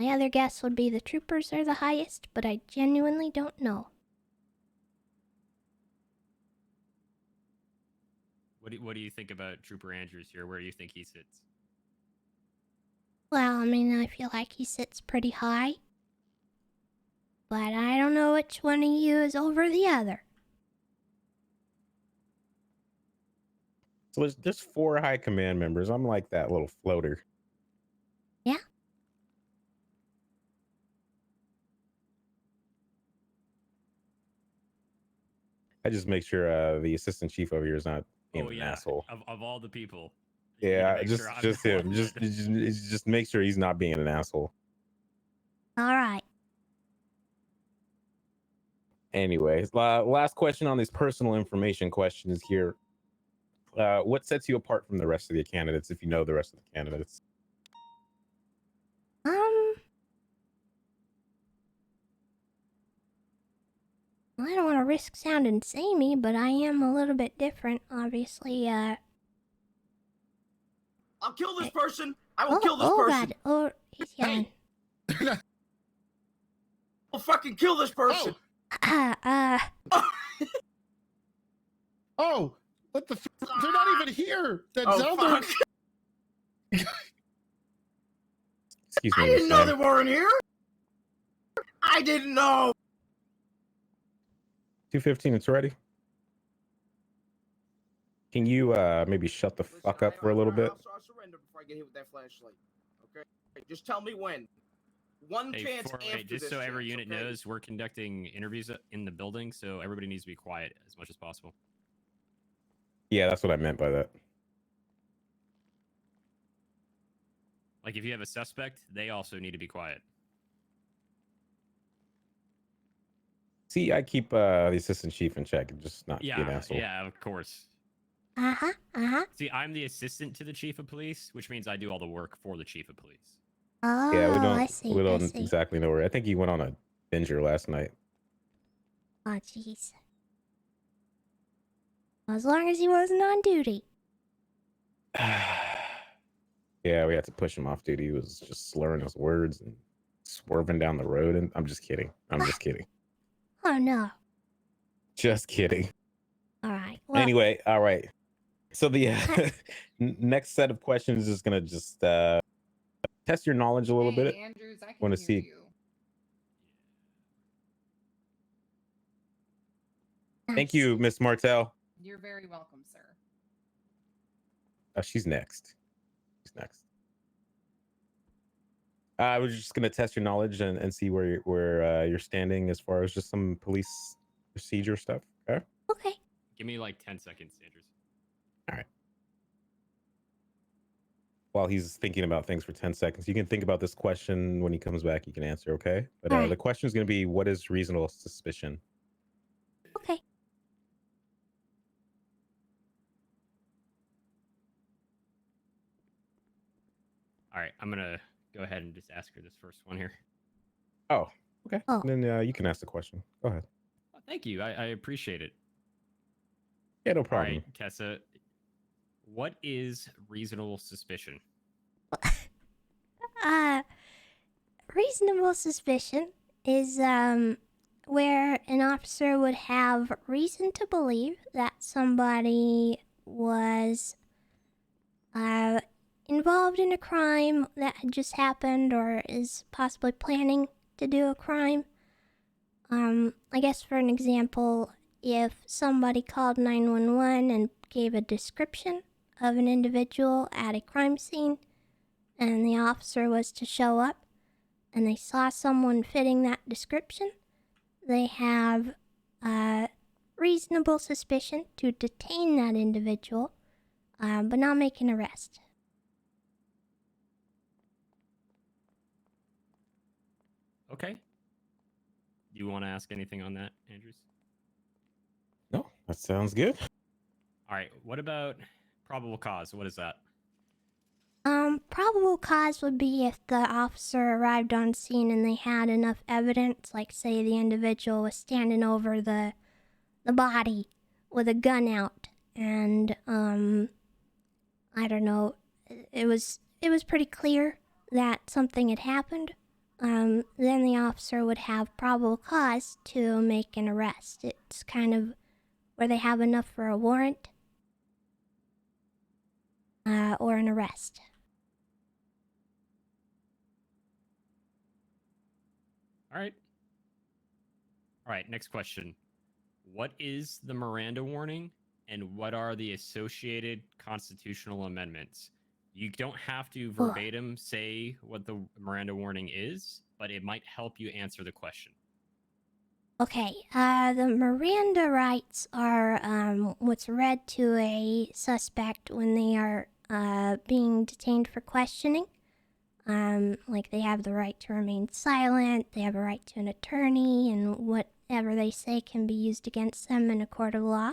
B: My other guess would be the troopers are the highest, but I genuinely don't know.
T: What do you think about Trooper Andrews here? Where do you think he sits?
B: Well, I mean, I feel like he sits pretty high. But I don't know which one of you is over the other.
G: So there's just 4 high command members. I'm like that little floater.
B: Yeah?
G: I just make sure the assistant chief over here is not being an asshole.
T: Of all the people. you need to
G: Yeah,
T: make
G: just
T: sure I'm
G: just
T: the
G: him.
T: one
G: Just make sure he's not being an asshole.
B: Alright.
G: Anyways, last question on these personal information questions here. What sets you apart from the rest of the candidates, if you know the rest of the candidates?
B: I don't want to risk sounding samey, but I am a little bit different, obviously.
R: I'll kill this person. I will kill this person.
B: God. Oh, he's yelling.
R: I'll fucking kill this person.
E: Oh, what the? They're not even here. That
R: Oh,
E: Zelda.
R: fuck.
G: Excuse me.
R: I didn't know
G: Sam.
R: they weren't here. I didn't know.
G: 215, it's ready. Can you maybe shut the fuck up for a little bit?
R: I'll surrender before I get hit with that flashlight. Okay? Just tell me when. One
T: Hey,
R: chance after
T: just
R: this
T: so every
R: chance,
T: unit
R: okay?
T: knows, we're conducting interviews in the building, so everybody needs to be quiet as much as possible.
G: Yeah, that's what I meant by that.
T: Like, if you have a suspect, they also need to be quiet.
G: See, I keep the assistant chief in check and just not be an
T: Yeah,
G: asshole.
T: yeah, of course.
B: Uh-huh.
T: See, I'm the assistant to the chief of police, which means I do all the work for the chief of police.
B: Oh,
G: Yeah, we don't.
B: I see.
G: We
B: I
G: don't
B: see.
G: exactly know where. I think he went on a binger last night.
B: Oh, jeez. As long as he wasn't on duty.
G: Yeah, we had to push him off duty. He was just slurring his words and swerving down the road. And I'm just kidding. I'm just kidding.
B: Oh, no.
G: Just kidding.
B: Alright. Well,
G: Anyway, all right. So the next set of questions is gonna just test your knowledge a little bit.
K: Andrews, I can
G: Want to
K: hear
G: see?
K: you.
G: Thank you, Miss Martell.
K: You're very welcome, sir.
G: She's next. She's next. I was just gonna test your knowledge and see where you're standing as far as just some police procedure stuff. Okay.
B: Okay.
T: Give me like 10 seconds, Andrews.
G: All right. While he's thinking about things for 10 seconds, you can think about this question when he comes back. You can answer, okay? But
B: All right.
G: the question is going to be, what is reasonable suspicion?
B: Okay.
T: All right, I'm gonna go ahead and just ask her this first one here.
G: Oh, okay.
B: Oh.
G: Then you can ask the question. Go ahead.
T: Oh, thank you. I appreciate it.
G: Yeah, no
T: All
G: problem.
T: right, Tessa, what is reasonable suspicion?
B: Reasonable suspicion is where an officer would have reason to believe that somebody was involved in a crime that had just happened or is possibly planning to do a crime. I guess for an example, if somebody called 911 and gave a description of an individual at a crime scene and the officer was to show up and they saw someone fitting that description, they have reasonable suspicion to detain that individual, but not make an arrest.
T: Okay. Do you want to ask anything on that, Andrews?
G: No, that sounds good.
T: All right. What about probable cause? What is that?
B: Probable cause would be if the officer arrived on scene and they had enough evidence, like say the individual was standing over the the body with a gun out, and I don't know. It was pretty clear that something had happened. Then the officer would have probable cause to make an arrest. It's kind of where they have enough for a warrant or an arrest.
T: All right. All right, next question. What is the Miranda warning and what are the associated constitutional amendments? You don't have to verbatim say what the Miranda warning is, but it might help you answer the question.
B: Okay, the Miranda rights are what's read to a suspect when they are being detained for questioning. Like they have the right to remain silent, they have a right to an attorney, and whatever they say can be used against them in a court of law.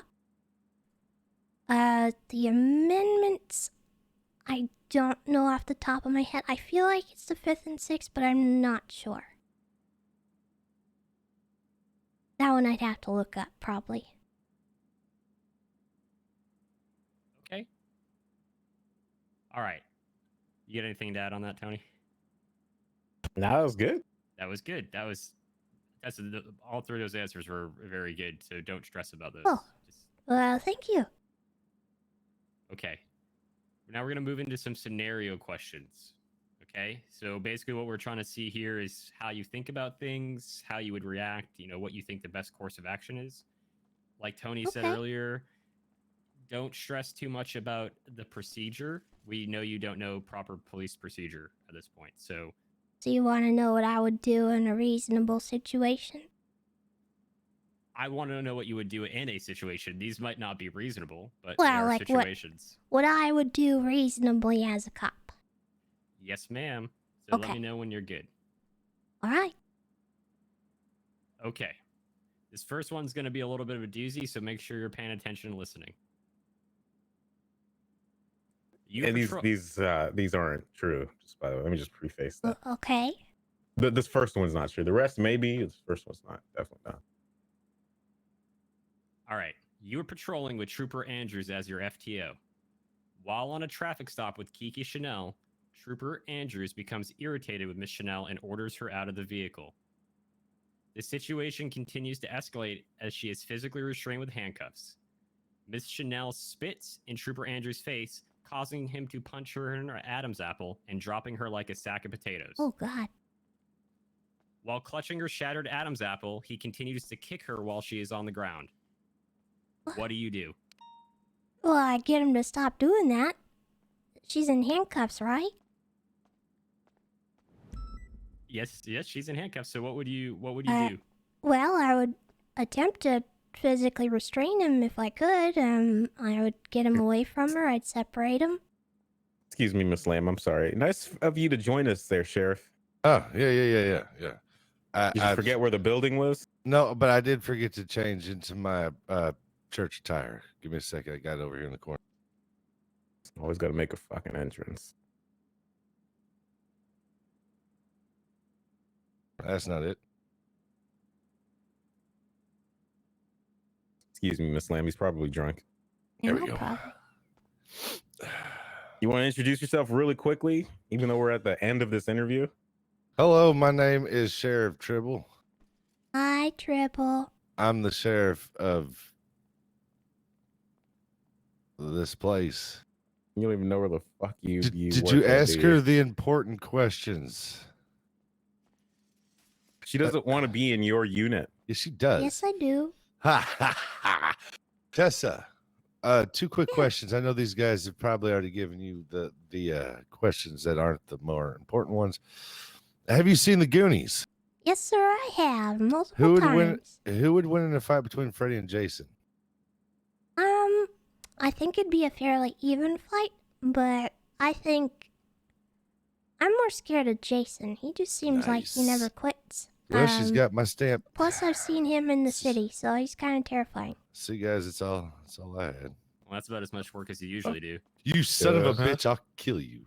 B: The amendments, I don't know off the top of my head. I feel like it's the 5th and 6th, but I'm not sure. That one I'd have to look up, probably.
T: Okay. All right. You got anything to add on that, Tony?
G: No, that was good.
T: That was good. All three of those answers were very good, so don't stress about those.
B: Oh, well, thank you.
T: Okay. Now we're going to move into some scenario questions. Okay? So basically what we're trying to see here is how you think about things, how you would react, what you think the best course of action is. Like Tony said earlier, don't stress too much about the procedure. We know you don't know proper police procedure at this point, so...
B: Do you want to know what I would do in a reasonable situation?
T: I want to know what you would do in a situation. These might not be reasonable, but
B: Well,
T: there are
B: like
T: situations.
B: What I would do reasonably as a cop.
T: Yes, ma'am. So
B: Okay.
T: let me know when you're good.
B: All right.
T: Okay. This first one's going to be a little bit of a doozy, so make sure you're paying attention and listening.
G: And these aren't true. Just by the way, let me just preface that.
B: Okay.
G: This first one's not true. The rest maybe. This first one's not. Definitely not.
T: All right. You were patrolling with Trooper Andrews as your FTO. While on a traffic stop with Kiki Chanel, Trooper Andrews becomes irritated with Miss Chanel and orders her out of the vehicle. The situation continues to escalate as she is physically restrained with handcuffs. Miss Chanel spits in Trooper Andrews' face, causing him to punch her in her Adam's apple and dropping her like a sack of potatoes.
B: Oh, God.
T: While clutching her shattered Adam's apple, he continues to kick her while she is on the ground. What do you do?
B: Well, I get him to stop doing that. She's in handcuffs, right?
T: Yes, she's in handcuffs. So what would you do?
B: Well, I would attempt to physically restrain him if I could. I would get him away from her. I'd separate him.
G: Excuse me, Miss Lamb. I'm sorry. Nice of you to join us there, Sheriff.
U: Oh, yeah.
G: Did you forget where the building was?
U: No, but I did forget to change into my church attire. Give me a second. I got it over here in the corner.
G: Always got to make a fucking entrance.
U: That's not it.
G: Excuse me, Miss Lamb. He's probably drunk.
U: There we go.
G: You want to introduce yourself really quickly, even though we're at the end of this interview?
U: Hello, my name is Sheriff Tribble.
B: Hi, Triple.
U: I'm the sheriff of this place.
G: You don't even know where the fuck you
U: Did
G: work
U: you
G: at,
U: ask
G: do
U: her
G: you?
U: the important questions?
G: She doesn't want to be in your unit.
U: Yes, she does.
B: Yes, I do.
U: Tessa, two quick questions. I know these guys have probably already given you the questions that aren't the more important ones. Have you seen the Goonies?
B: Yes, sir, I have. Multiple
U: Who would
B: times.
U: win? Who would win in a fight between Freddy and Jason?
B: I think it'd be a fairly even fight, but I think I'm more scared of Jason. He just seems like he never quits.
U: Well, she's got my stamp.
B: Plus, I've seen him in the city, so he's kind of terrifying.
U: See, guys, it's all I had.
T: Well, that's about as much work as you usually do.
U: You son of a bitch! I'll kill you.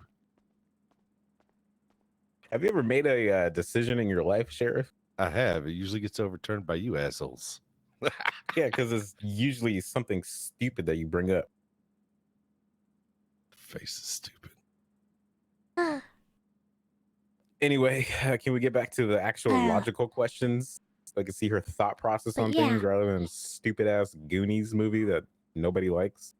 G: Have you ever made a decision in your life, Sheriff?
U: I have. It usually gets overturned by you assholes.
G: Yeah, because it's usually something stupid that you bring up.
U: Face is stupid.
G: Anyway, can we get back to the actual logical questions so I can see her thought process on things rather than stupid ass Goonies movie that nobody likes?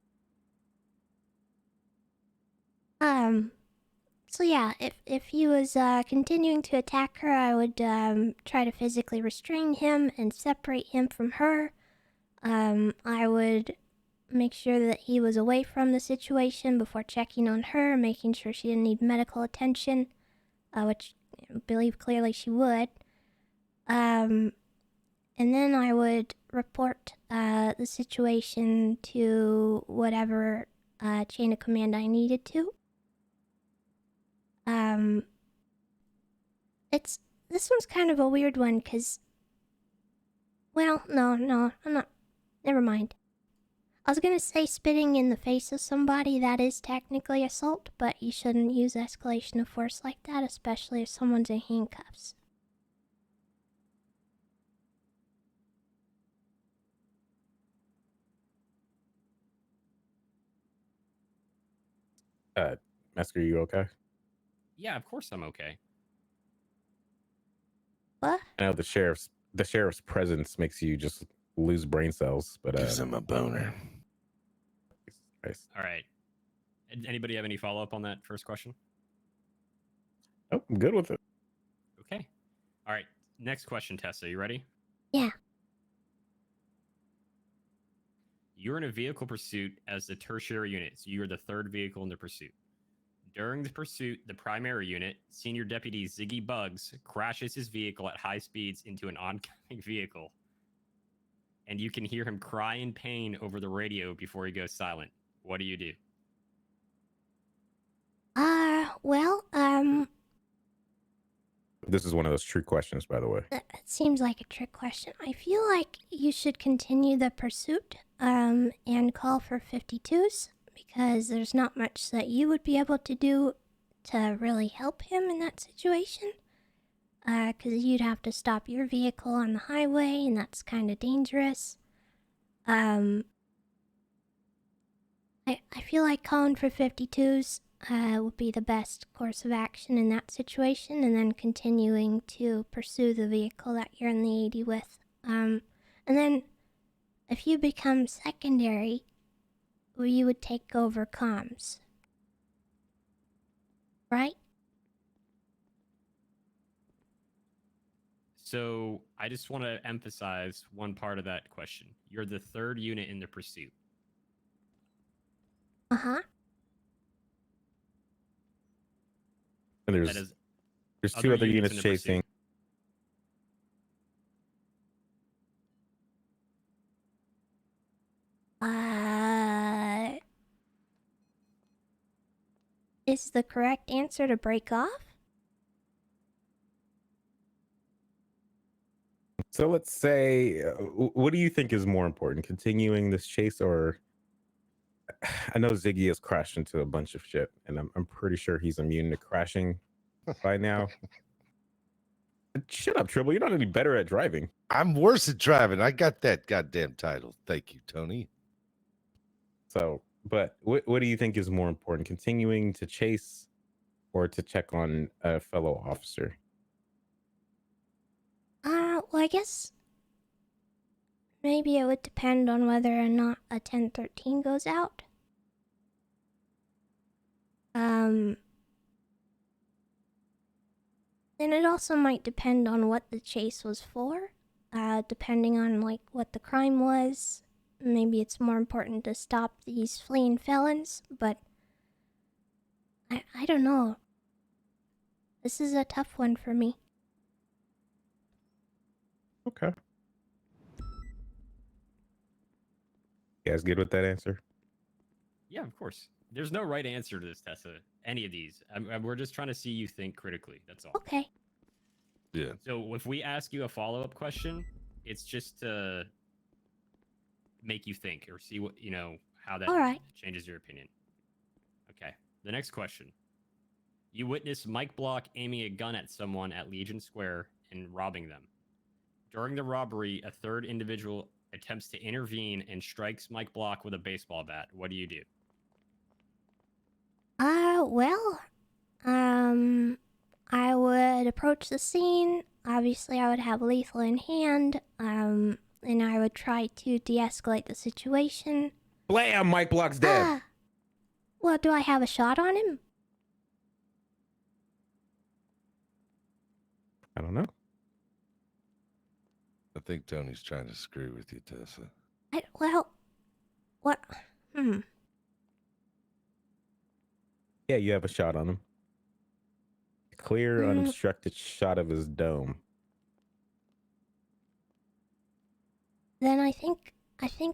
B: So yeah, if he was continuing to attack her, I would try to physically restrain him and separate him from her. I would make sure that he was away from the situation before checking on her, making sure she didn't need medical attention, which I believe clearly she would. And then I would report the situation to whatever chain of command I needed to. This one's kind of a weird one, because... Well, no, I'm not... Never mind. I was gonna say spitting in the face of somebody, that is technically assault, but you shouldn't use escalation of force like that, especially if someone's in handcuffs.
G: Masker, you okay?
T: Yeah, of course I'm okay.
B: What?
G: I know the sheriff's presence makes you just lose brain cells, but
U: gives him a boner.
G: Nice.
T: All right. Anybody have any follow up on that first question?
G: Oh, I'm good with it.
T: Okay. All right. Next question, Tessa. You ready?
B: Yeah.
T: You're in a vehicle pursuit as the tertiary unit, so you're the third vehicle in the pursuit. During the pursuit, the primary unit, Senior Deputy Ziggy Bugs, crashes his vehicle at high speeds into an oncoming vehicle. And you can hear him cry in pain over the radio before he goes silent. What do you do?
G: This is one of those trick questions, by the way.
B: It seems like a trick question. I feel like you should continue the pursuit, and call for 52s, because there's not much that you would be able to do to really help him in that situation. Because you'd have to stop your vehicle on the highway, and that's kind of dangerous. I feel like calling for 52s would be the best course of action in that situation, and then continuing to pursue the vehicle that you're in the 80 with. And then, if you become secondary, you would take over comms. Right?
T: So I just want to emphasize one part of that question. You're the third unit in the pursuit.
B: Uh-huh.
G: And there's two other units
T: in the
G: chasing.
B: Is the correct answer to break off?
G: So let's say, what do you think is more important, continuing this chase or? I know Ziggy has crashed into a bunch of shit, and I'm pretty sure he's immune to crashing by now. Shut up, Tribble. You're not any better at driving.
U: I'm worse at driving. I got that goddamn title. Thank you, Tony.
G: So, but what do you think is more important, continuing to chase or to check on a fellow officer?
B: Well, I guess maybe it would depend on whether or not a 1013 goes out. And it also might depend on what the chase was for. Depending on, like, what the crime was. Maybe it's more important to stop these fleeing felons, but I don't know. This is a tough one for me.
G: Okay. You guys good with that answer?
T: Yeah, of course. There's no right answer to this, Tessa. Any of these. We're just trying to see you think critically. That's all.
B: Okay.
U: Yeah.
T: So if we ask you a follow-up question, it's just to make you think or see what, how that
B: All right.
T: changes your opinion. Okay. The next question. You witnessed Mike Block aiming a gun at someone at Legion Square and robbing them. During the robbery, a third individual attempts to intervene and strikes Mike Block with a baseball bat. What do you do?
B: Well, I would approach the scene. Obviously, I would have lethal in hand. And I would try to de-escalate the situation.
G: Blam! Mike Block's dead.
B: Well, do I have a shot on him?
G: I don't know.
U: I think Tony's trying to screw with you, Tessa.
B: Well, what?
G: Yeah, you have a shot on him. Clear, unobstructed shot of his dome.
B: Then I think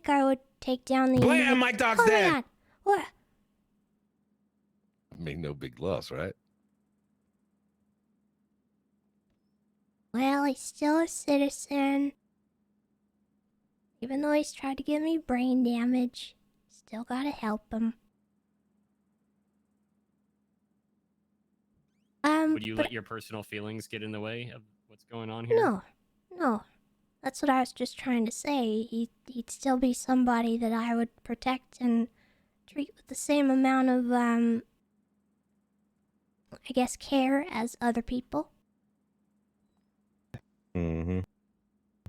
B: I would take down the.
G: Blam! Mike Dog's
B: oh
G: dead.
B: My God. What?
U: I mean, no big loss, right?
B: Well, he's still a citizen. Even though he's tried to give me brain damage, still gotta help him.
T: Would you let your personal feelings get in the way of what's going on here?
B: No. That's what I was just trying to say. He'd still be somebody that I would protect and treat with the same amount of, I guess, care as other people.
G: Mm-hmm.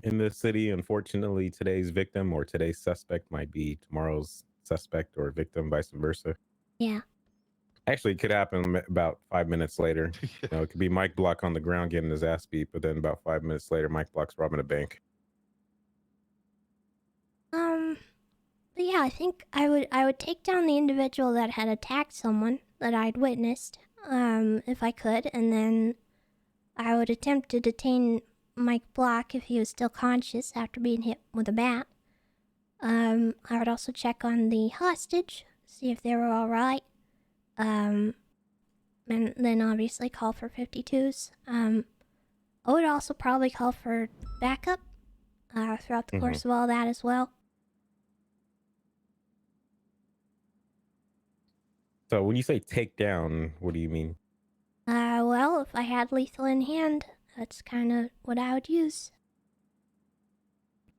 G: In this city, unfortunately, today's victim or today's suspect might be tomorrow's suspect or victim, vice versa.
B: Yeah.
G: Actually, it could happen about 5 minutes later. You know, it could be Mike Block on the ground getting his ass beat, but then about 5 minutes later, Mike Block's robbing a bank.
B: But yeah, I think I would take down the individual that had attacked someone that I'd witnessed, if I could, and then I would attempt to detain Mike Block if he was still conscious after being hit with a bat. I would also check on the hostage, see if they were all right. And then obviously call for 52s. I would also probably call for backup throughout the course of all that as well.
G: So when you say take down, what do you mean?
B: Well, if I had lethal in hand, that's kind of what I would use.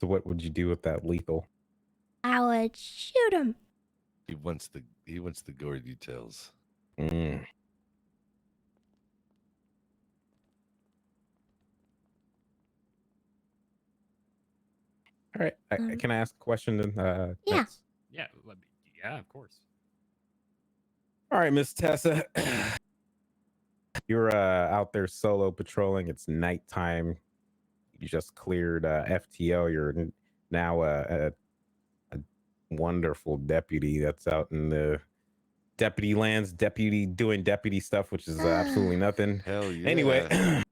G: So what would you do with that lethal?
B: I would shoot him.
U: He wants the gory details.
G: Mm. All right. Can I ask a question then?
B: Yeah.
G: Tess?
T: Yeah, of course.
G: All right, Miss Tessa. You're out there solo patrolling. It's nighttime. You just cleared FTO. You're now a wonderful deputy that's out in the deputy lands, doing deputy stuff, which is absolutely nothing.
U: Hell yeah.
G: Anyway,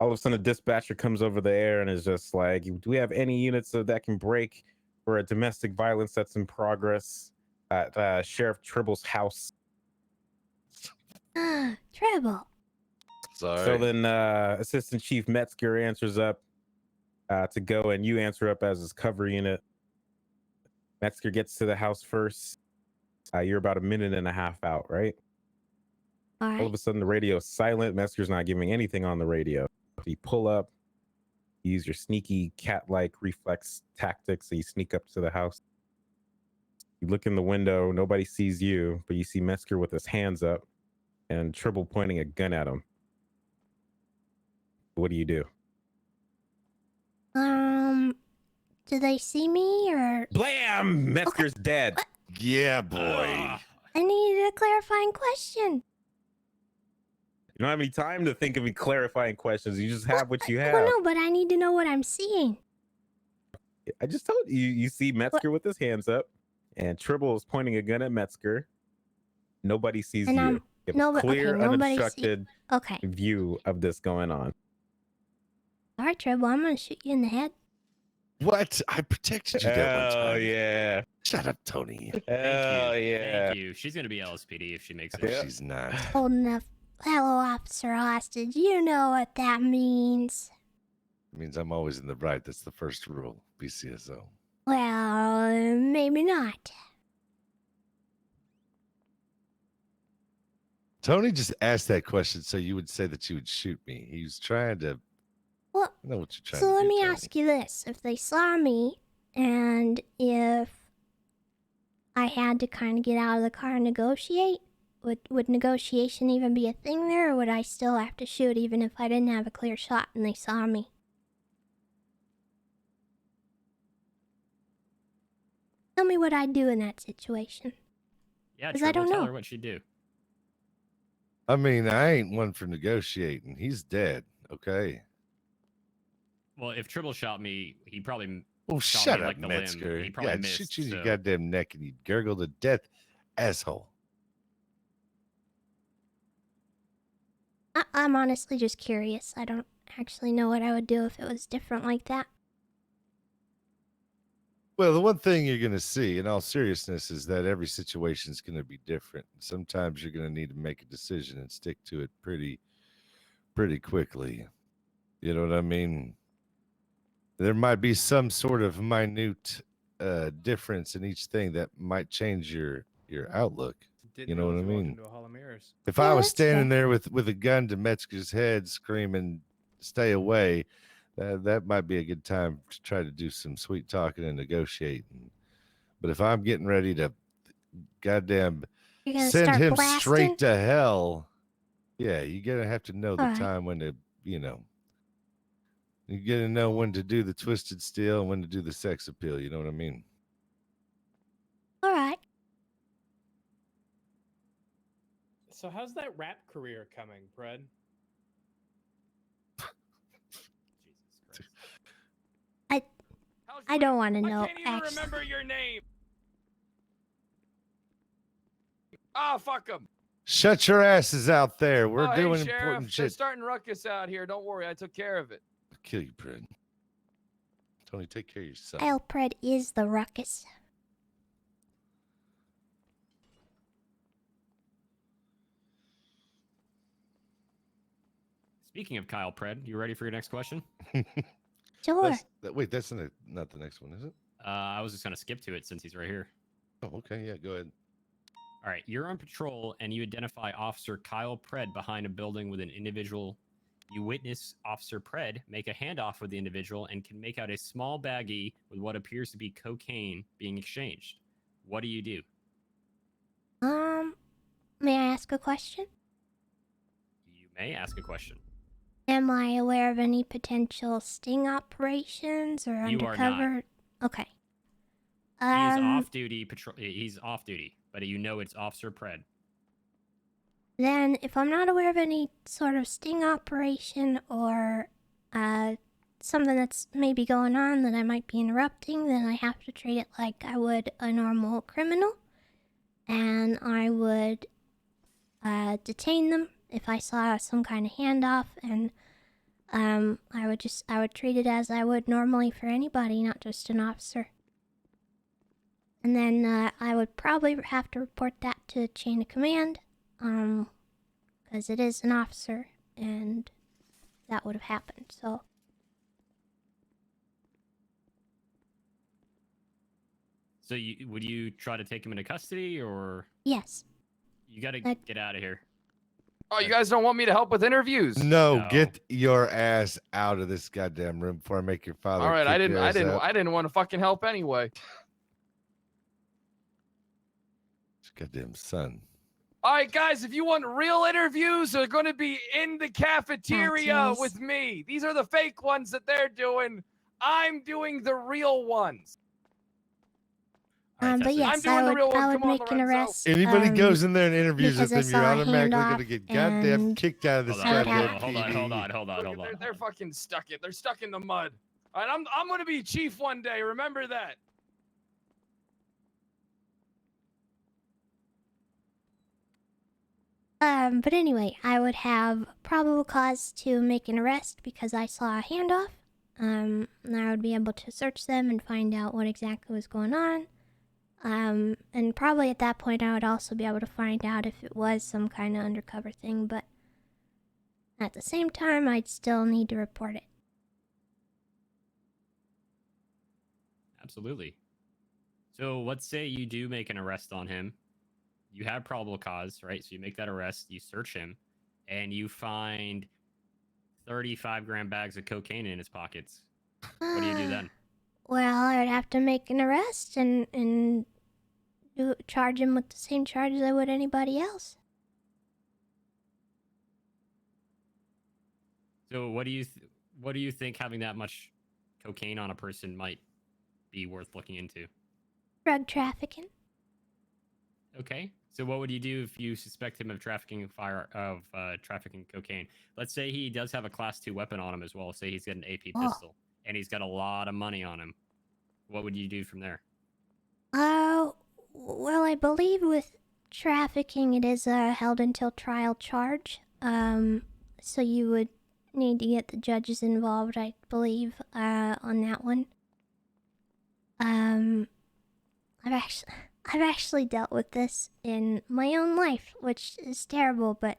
G: all of a sudden a dispatcher comes over the air and is just like, do we have any units that can break for a domestic violence that's in progress at Sheriff Tribble's house?
B: Tribble.
U: Sorry.
G: So then Assistant Chief Metzger answers up to go, and you answer up as his cover unit. Metzger gets to the house first. You're about a minute and a half out, right?
B: All right.
G: All of a sudden, the radio's silent. Metzger's not giving anything on the radio. You pull up, you use your sneaky cat-like reflex tactics, so you sneak up to the house. You look in the window, nobody sees you, but you see Metzger with his hands up and Tribble pointing a gun at him. What do you do?
B: Do they see me or?
G: Blam! Metzger's dead.
U: Yeah, boy.
B: I needed a clarifying question.
G: You don't have any time to think of any clarifying questions. You just have what you have.
B: Well, no, but I need to know what I'm seeing.
G: I just told you. You see Metzger with his hands up, and Tribble is pointing a gun at Metzger. Nobody sees
B: And
G: you. You have a clear, unobstructed view of this going on.
B: All right, Tribble, I'm gonna shoot you in the head.
U: What? I protected you that one time.
G: Oh, yeah.
U: Shut up, Tony.
G: Oh, yeah.
T: Thank you. She's gonna be LSPD if she makes it.
U: Yeah. She's not.
B: Holding a fellow officer hostage. You know what that means.
U: It means I'm always in the right. That's the first rule. BCSO.
B: Well, maybe not.
U: Tony just asked that question so you would say that you would shoot me. He was trying to.
B: Well,
U: I know what you're trying
B: So
U: to
B: let
U: do.
B: me
U: Tony.
B: ask you this: if they saw me, and if I had to kind of get out of the car and negotiate, would negotiation even be a thing there, or would I still have to shoot even if I didn't have a clear shot and they saw me? Tell me what I'd do in that situation.
T: Yeah,
B: 'Cause I
T: Tribble,
B: don't
T: tell
B: know.
T: her what she'd do.
U: I mean, I ain't one for negotiating. He's dead. Okay.
T: Well, if Tribble shot me, he probably
U: Oh,
T: shot
U: shut
T: me
U: up,
T: like the limb.
U: Metzger.
T: He probably
U: Yeah,
T: missed.
U: shoot you in your
T: so-
U: goddamn neck and you gurgle to death, asshole.
B: I'm honestly just curious. I don't actually know what I would do if it was different like that.
U: Well, the one thing you're going to see, in all seriousness, is that every situation is going to be different. Sometimes you're going to need to make a decision and stick to it pretty quickly. You know what I mean? There might be some sort of minute difference in each thing that might change your outlook.
A: Didn't
U: You know what I
A: realize we walked
U: mean?
A: into a hall of mirrors.
U: If
B: Yeah,
U: I was
B: that's
U: standing
B: fair.
U: there with a gun to Metzger's head, screaming, "Stay away," that might be a good time to try to do some sweet talking and negotiating. But if I'm getting ready to goddamn
B: You're gonna
U: send
B: start
U: him
B: blasting?
U: straight to hell, yeah, you're gonna have to know the
B: All right.
U: time when to, you gotta know when to do the twisted steel and when to do the sex appeal. You know what I mean?
B: All right.
A: So how's that rap career coming, Fred?
B: I don't want to know.
R: I can't even
B: actually.
R: remember your name. Ah, fuck them.
U: Shut your asses out there. We're
R: Oh,
U: doing
R: hey, Sheriff,
U: important
R: they're
U: shit.
R: starting ruckus out here. Don't worry, I took care of it.
U: I'll kill you, Pred. Tony, take care of yourself.
B: Alpred is the ruckus.
T: Speaking of Kyle Pred, you ready for your next question?
B: Sure.
U: Wait, that's not the next one, is it?
T: I was just going to skip to it since he's right here.
U: Oh, okay. Yeah, go ahead.
T: All right, you're on patrol and you identify Officer Kyle Pred behind a building with an individual. You witness Officer Pred make a handoff with the individual and can make out a small baggie with what appears to be cocaine being exchanged. What do you do?
B: May I ask a question?
T: You may ask a question.
B: Am I aware of any potential sting operations or
T: You are
B: undercover?
T: not.
B: Okay.
T: He is off duty. He's off duty, but you know it's Officer Pred.
B: Then, if I'm not aware of any sort of sting operation or something that's maybe going on that I might be interrupting, then I have to treat it like I would a normal criminal, and I would detain them if I saw some kind of handoff, and I would treat it as I would normally for anybody, not just an officer. And then I would probably have to report that to chain of command. Because it is an officer, and that would have happened, so.
T: So would you try to take him into custody, or?
B: Yes.
T: You gotta get out of here.
R: Oh, you guys don't want me to help with interviews?
U: No, get your ass out of this goddamn room before I make your father.
R: All right, I
U: kick your ass out.
R: didn't want to fucking help anyway.
U: His goddamn son.
R: All right, guys, if you want real interviews, they're going to be in the cafeteria
B: jeez.
R: with me. These are the fake ones that they're doing. I'm doing the real ones.
B: But yes,
R: I'm doing
B: I
R: the
B: would,
R: real one.
B: I would
R: Come on,
B: make an
R: Lorenzo.
B: arrest.
U: Anybody goes in there and interviews with
B: because
U: them,
B: I
U: you're
B: saw a
U: automatically
B: handoff
U: going to get goddamn
B: and
U: kicked out of this
T: Hold on,
U: goddamn
T: hold on,
U: PD.
T: hold on.
R: They're fucking stuck. They're stuck in the mud. All right, I'm going to be chief one day. Remember that.
B: But anyway, I would have probable cause to make an arrest because I saw a handoff. And I would be able to search them and find out what exactly was going on. And probably at that point I would also be able to find out if it was some kind of undercover thing, but at the same time, I'd still need to report it.
T: Absolutely. So let's say you do make an arrest on him. You have probable cause, right? So you make that arrest, you search him, and you find 35-gram bags of cocaine in his pockets. What do you do then?
B: Well, I'd have to make an arrest and charge him with the same charges I would anybody else.
T: So what do you think having that much cocaine on a person might be worth looking into?
B: Drug trafficking.
T: Okay. So what would you do if you suspect him of trafficking trafficking cocaine? Let's say he does have a class 2 weapon on him as well. Say he's got an AP pistol and he's got a lot of money on him. What would you do from there?
B: Well, I believe with trafficking it is a held until trial charge. So you would need to get the judges involved, I believe, on that one. I've actually dealt with this in my own life, which is terrible, but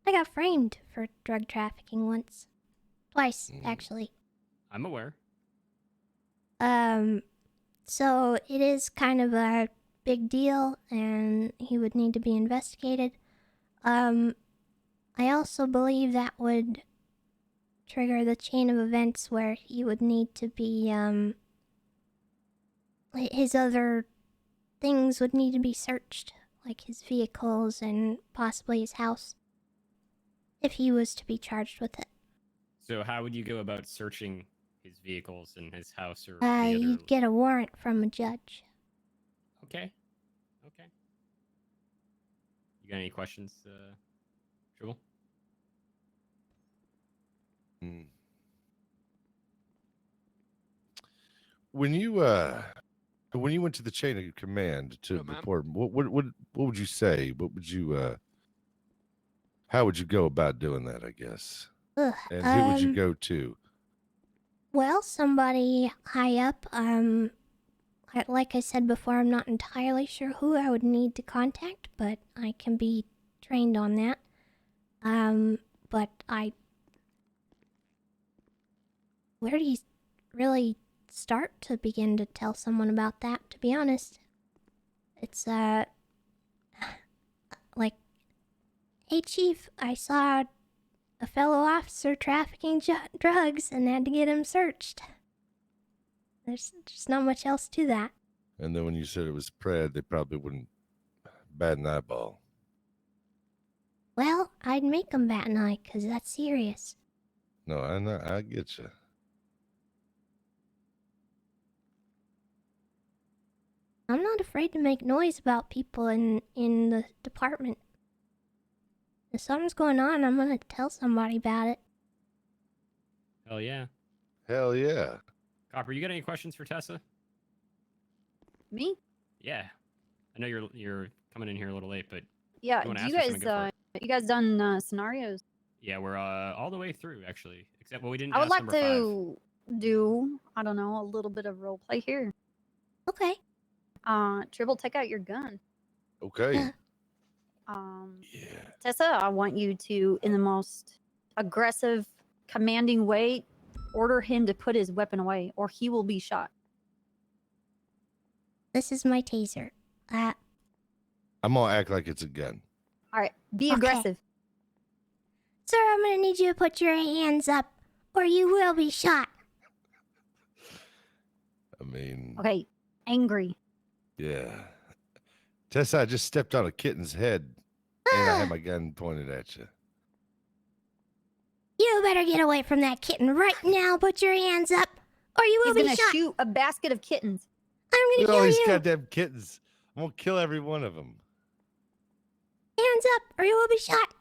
B: I got framed for drug trafficking once. Twice, actually.
T: I'm aware.
B: So it is kind of a big deal, and he would need to be investigated. I also believe that would trigger the chain of events where he would need to be, his other things would need to be searched, like his vehicles and possibly his house, if he was to be charged with it.
T: So how would you go about searching his vehicles and his house or the other?
B: You'd get a warrant from a judge.
T: Okay. Okay. You got any questions, Tribble?
U: When you went to the chain of command to report, what would you say? What would you how would you go about doing that, I guess?
B: Ugh,
U: And who would you go to?
B: Well, somebody high up. Like I said before, I'm not entirely sure who I would need to contact, but I can be trained on that. But where do you really start to begin to tell someone about that, to be honest? It's, like, hey chief, I saw a fellow officer trafficking drugs and had to get him searched. There's just not much else to that.
U: And then when you said it was Pred, they probably wouldn't bat an eyeball.
B: Well, I'd make them bat an eye, 'cause that's serious.
U: No, I know, I get you.
B: I'm not afraid to make noise about people in the department. If something's going on, I'm gonna tell somebody about it.
T: Hell yeah.
U: Hell yeah.
T: Copper, you got any questions for Tessa?
O: Me?
T: Yeah. I know you're coming in here a little late, but
O: Yeah.
T: you wanna
O: Do
T: ask
O: you
T: her something,
O: guys
T: go for it.
O: you guys done scenarios?
T: Yeah, we're all the way through actually. Except we didn't
O: I would
T: ask
O: like
T: number 5.
O: to do, I don't know, a little bit of role play here.
B: Okay.
O: Tribble, take out your gun.
U: Okay.
O: Tessa, I want you to, in the most aggressive, commanding way, order him to put his weapon away, or he will be shot.
B: This is my taser.
U: I'm gonna act like it's a gun.
O: All right, be
B: Okay.
O: aggressive.
B: Sir, I'm gonna need you to put your hands up, or you will be shot.
U: I mean,
O: Okay, angry.
U: yeah. Tessa, I just stepped on a kitten's head and I had my gun pointed at you.
B: You better get away from that kitten right now. Put your hands up, or you will
O: He's
B: be
O: gonna
B: shot.
O: shoot a basket of kittens.
B: I'm
U: Look
B: gonna
U: at all
B: kill
U: these
B: you.
U: goddamn kittens. I'm gonna kill every one of them.
B: Hands up, or you will be shot.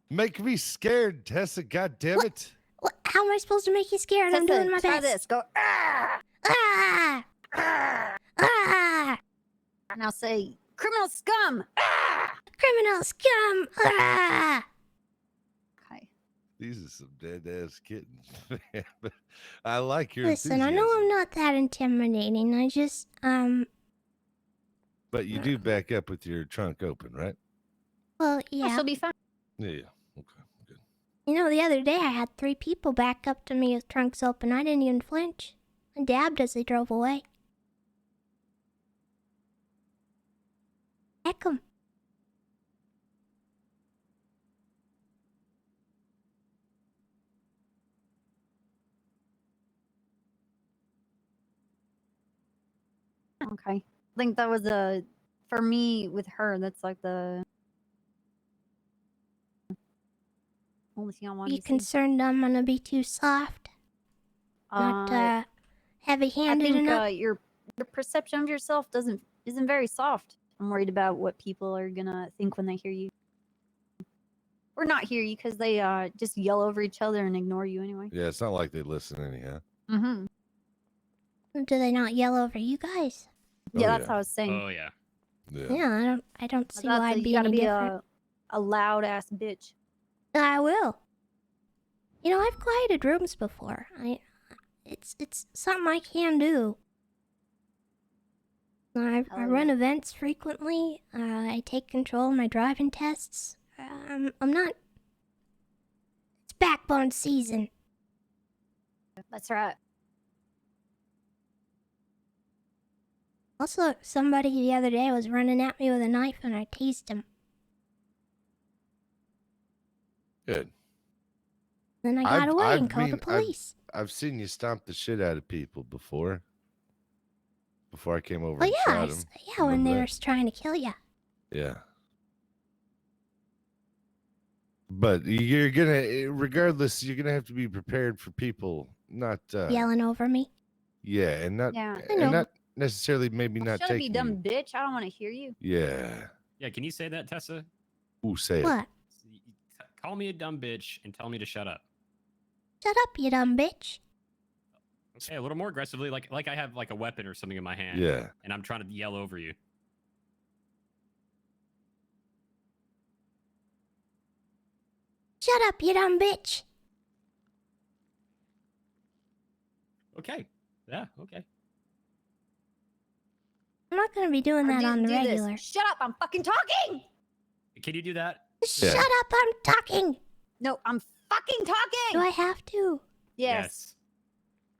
U: Make me scared, Tessa. God damn it!
B: How am I supposed to make you scared? I'm
O: Tessa,
B: doing my
O: try
B: best.
O: this. Go. Ah!
B: Ah! Ah!
O: Now say, criminal scum. Ah!
B: Criminal scum. Ah!
O: Okay.
U: These are some dead ass kittens, man. But I like your
B: Listen, I know
U: enthusiasm.
B: I'm not that intimidating. I just
U: But you do back up with your trunk open, right?
B: well,
O: Oh,
B: yeah.
O: she'll be fine.
U: Yeah. Okay.
B: You know, the other day I had 3 people back up to me with trunks open. I didn't even flinch. I dabbed as they drove away. Heck 'em.
O: Okay. I think that was for me with her, that's like the only thing I wanted
B: Be
O: to see.
B: concerned I'm gonna be too soft? Not heavy-handed
O: I think
B: enough?
O: your perception of yourself isn't very soft. I'm worried about what people are gonna think when they hear you. Or not hear you because they just yell over each other and ignore you anyway.
U: Yeah, it's not like they listen anyhow.
O: Mm-hmm.
B: Do they not yell over you guys?
O: Yeah,
U: Oh,
O: that's
U: yeah.
O: how I was saying.
T: Oh yeah.
U: Yeah.
B: Yeah, I don't see
O: That's
B: why I'd
O: you
B: be
O: gotta
B: any
O: be
B: different.
O: a loud ass bitch.
B: I will. You know, I've quieted rooms before. It's something I can do. I run events frequently. I take control of my driving tests. I'm not. It's backbone season.
O: That's right.
B: Also, somebody the other day was running at me with a knife and I teased him.
U: Good.
B: Then I got away and called the police.
U: I've seen you stomp the shit out of people before. Before I came over
B: Oh
U: and
B: yeah,
U: shot him.
B: yeah, when
U: Remember
B: they
U: that?
B: were trying to kill you.
U: Yeah. But you're gonna, regardless, you're gonna have to be prepared for people not
B: Yelling over me.
U: Yeah, and not
O: Yeah.
B: I know.
U: and not necessarily maybe not
O: Shut up, you
U: taking
O: dumb
U: you.
O: bitch. I don't want to hear you.
U: Yeah.
T: Yeah, can you say that, Tessa?
U: Ooh, say it.
B: What?
T: Call me a dumb bitch and tell me to shut up.
B: Shut up, you dumb bitch.
T: Okay, a little more aggressively, like I have like a weapon or something in my hand.
U: Yeah.
T: And I'm trying to yell over you.
B: Shut up, you dumb bitch.
T: Okay. Yeah, okay.
B: I'm not gonna be doing that on the
O: do this.
B: regular.
O: Shut up, I'm fucking talking!
T: Can you do that?
B: Shut up, I'm talking.
O: No, I'm fucking talking!
B: Do I have to?
O: Yes.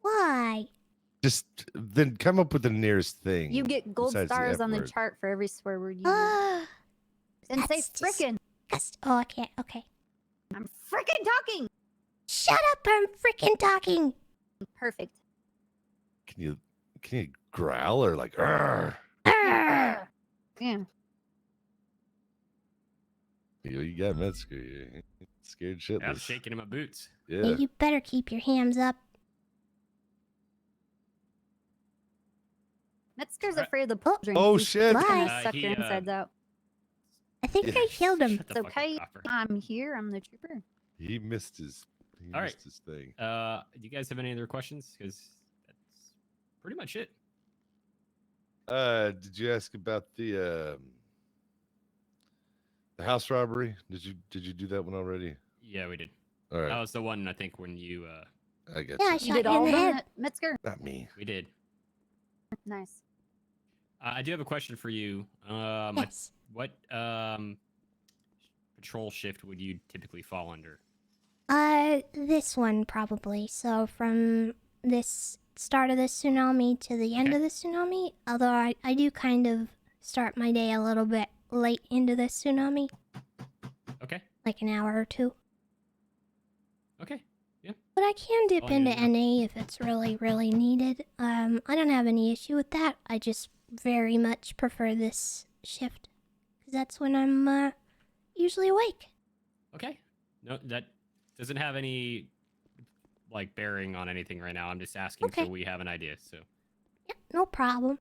B: Why?
U: Just then come up with the nearest thing.
O: You get gold
U: besides
O: stars
U: F
O: on the
U: word.
O: chart for every swear word you use.
B: Ah,
O: And say
B: that's
O: frickin'.
B: Oh, I can't. Okay.
O: I'm frickin' talking!
B: Shut up, I'm freaking talking.
O: Perfect.
U: Can you growl or like "Arr"?
B: Arr.
O: Yeah.
U: You got Metzger. You're scared shitless.
T: Yeah, I'm shaking in my boots.
B: Hey,
U: Yeah.
B: you better keep your hands up.
O: Metzger's afraid of the poultry.
U: Oh, shit.
O: Kind
B: Bye.
O: of suck your insides out.
B: I think
U: Yeah.
B: I killed him.
O: It's okay. I'm here. I'm the trooper.
U: He missed his
T: All right.
U: his thing.
T: Do you guys have any other questions? Because that's pretty much it.
U: Did you ask about the house robbery? Did you do that one already?
T: Yeah, we did.
U: All right.
T: That was the one I think when you
U: I get
B: Yeah, I
U: you.
B: shot
O: did
B: you in
O: all
B: the
O: of them,
B: head.
O: Metzger?
U: Not me.
T: we did.
O: Nice.
T: I do have a question for you.
B: Yes.
T: What patrol shift would you typically fall under?
B: This one probably. So from this start of the tsunami to the end of the tsunami, although I do kind of start my day a little bit late into the tsunami,
T: Okay.
B: like an hour or two.
T: Okay. Yeah.
B: But I can dip
T: All I
B: into
T: need to know.
B: NA if it's really, really needed. I don't have any issue with that. I just very much prefer this shift. 'Cause that's when I'm, usually awake.
T: Okay. No, that doesn't have any like bearing on anything right now. I'm just asking
B: Okay.
T: so we have an idea. So
B: Yeah, no problem.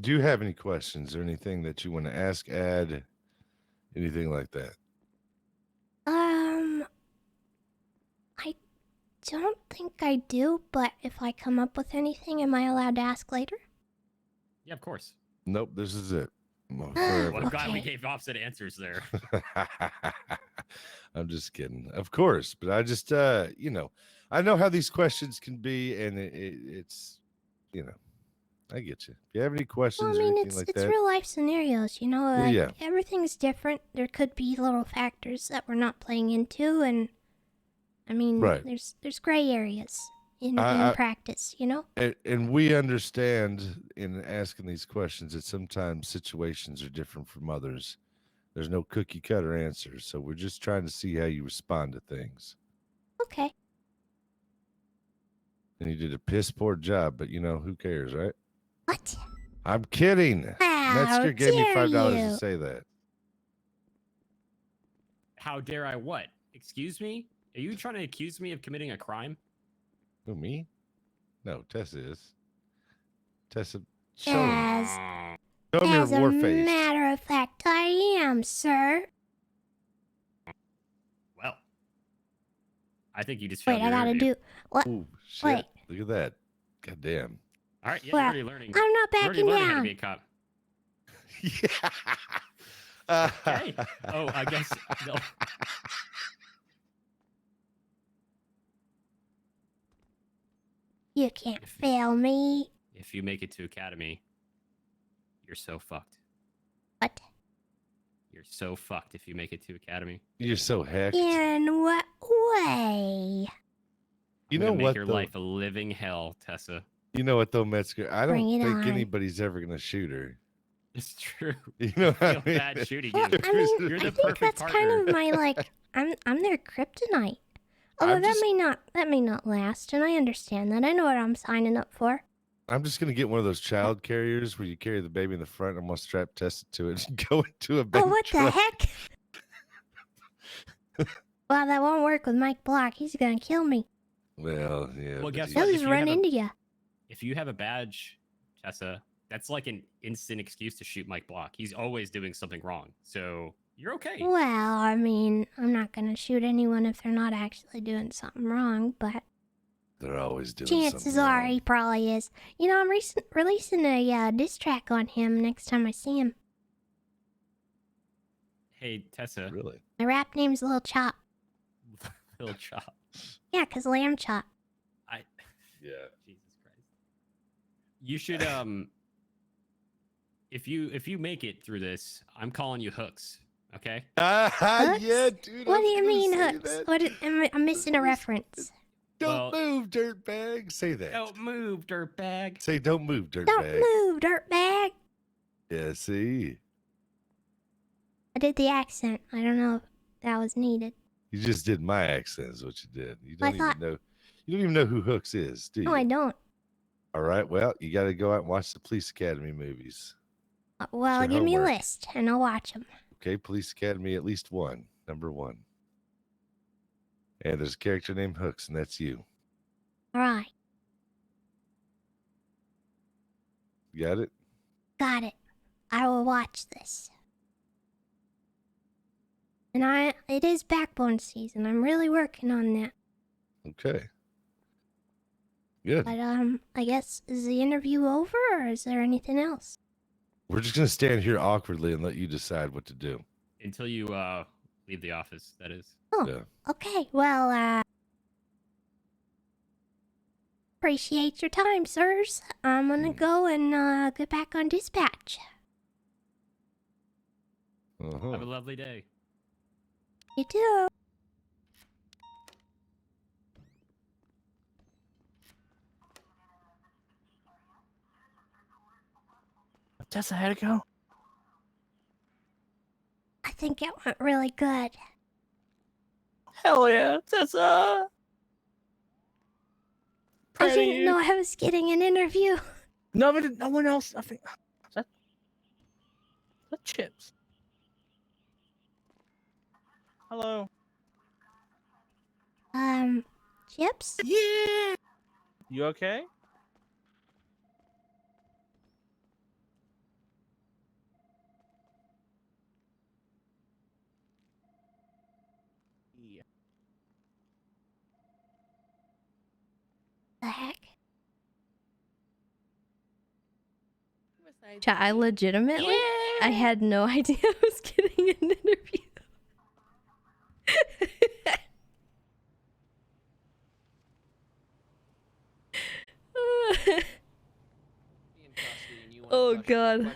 U: Do you have any questions or anything that you want to ask, add, anything like that?
B: I don't think I do, but if I come up with anything, am I allowed to ask later?
T: yeah, of course.
U: Nope, this is it. Well,
T: Well, I'm glad we
B: Okay.
T: gave opposite answers there.
U: I'm just kidding. Of course, but I just you know, I know how these questions can be, and it's you know, I get you. If you have any questions
B: Well, I
U: or
B: mean,
U: anything like
B: it's
U: that,
B: real life scenarios, you know?
U: Yeah,
B: Like,
U: yeah.
B: everything's different. There could be little factors that we're not playing into, and I mean,
U: Right.
B: there's gray areas in
U: I-
B: practice, you know?
U: and we understand in asking these questions that sometimes situations are different from others. There's no cookie cutter answers, so we're just trying to see how you respond to things.
B: Okay.
U: And you did a piss poor job, but you know, who cares, right?
B: What?
U: I'm kidding.
B: How
U: Metzger gave me
B: dare
U: $5
B: you.
U: to say that.
T: How dare I what? Excuse me? Are you trying to accuse me of committing a crime?
U: Who, me? No, Tessa is. Tessa, show him. Show him your
B: As a
U: war face.
B: matter of fact, I am, sir.
T: Well, I think you just
B: Wait,
T: failed
B: I
T: your
B: gotta
T: interview.
B: do what?
U: Ooh, shit.
B: Wait.
U: Look at that. God damn.
T: All right, yeah,
B: Well,
T: you're already learning.
B: I'm not
T: You're already
B: backing
T: learning how to
B: down.
T: be a cop. Okay. Oh, I guess. No.
B: You can't fail me.
T: If you make it to academy, you're so fucked.
B: What?
T: You're so fucked if you make it to academy.
U: You're so hacked.
B: In what way?
U: You
T: I'm
U: know
T: gonna make
U: what,
T: your
U: though?
T: life a living hell, Tessa.
U: You know what, though, Metzger? I
B: Bring
U: don't
B: it
U: think
B: on.
U: anybody's ever going to shoot her.
T: It's true.
U: You know what I
T: feel
U: mean?
T: bad shooting
B: Well,
T: you.
B: I mean,
T: You're
B: I
T: the
B: think
T: perfect
B: that's
T: partner.
B: kind of my like. I'm their kryptonite. Although
U: I'm
B: that
U: just-
B: may not last, and I understand that. I know what I'm signing up for.
U: I'm just going to get one of those child carriers where you carry the baby in the front and I'm going to strap Tessa to it and go into a big
B: Oh, what the
U: truck.
B: heck? Well, that won't work with Mike Block. He's gonna kill me.
U: Well, yeah.
T: Well,
U: but
T: guess
U: you-
B: He'll
T: what?
B: just run into you.
T: If you have a badge, Tessa, that's like an instant excuse to shoot Mike Block. He's always doing something wrong. So you're okay.
B: Well, I mean, I'm not gonna shoot anyone if they're not actually doing something wrong, but
U: They're always doing
B: chances
U: something
B: are
U: wrong.
B: he probably is. You know, I'm releasing a diss track on him next time I see him.
T: Hey, Tessa.
U: Really?
B: My rap name's Lil Chop.
T: Lil Chop.
B: Yeah, 'cause lamb chop.
U: Yeah.
T: Jesus Christ. You should if you make it through this, I'm calling you Hooks. Okay?
B: Hooks?
U: Yeah, dude.
B: What
U: I
B: do
U: was
B: you
U: gonna
B: mean,
U: say
B: Hooks?
U: that.
B: I'm missing a reference.
U: Don't move, dirtbag. Say that.
T: Don't move, dirtbag.
U: Say don't move, dirtbag.
B: Don't move, dirtbag.
U: Yeah, see?
B: I did the accent. I don't know if that was needed.
U: You just did my accent is what you did. You
B: I
U: don't
B: thought-
U: even know. You don't even know who Hooks is, do you?
B: No, I don't.
U: All right. Well, you got to go out and watch the Police Academy movies.
B: Well,
U: your
B: give me a
U: homework.
B: list and I'll watch them.
U: Okay, Police Academy, at least one. Number 1. And there's a character named Hooks, and that's you.
B: All right,
U: You got it?
B: got it. I will watch this. And it is backbone season. I'm really working on that.
U: Okay. Good.
B: But I guess is the interview over or is there anything else?
U: We're just going to stand here awkwardly and let you decide what to do.
T: Until you leave the office, that is.
B: Oh,
U: Yeah.
B: okay. Well, appreciate your time, sirs. I'm gonna go and get back on dispatch.
U: Uh-huh.
T: Have a lovely day.
B: You too.
I: Tessa, how'd it go?
B: I think it went really good.
I: Hell yeah, Tessa!
B: I
I: Proud of
B: didn't
I: you.
B: know I was getting an interview.
I: No, but no one else. I think that Chips. Hello.
B: Chips?
I: Yeah. You okay? Yeah.
B: The heck?
D: I legitimately, I had no idea I was getting an interview. Oh God.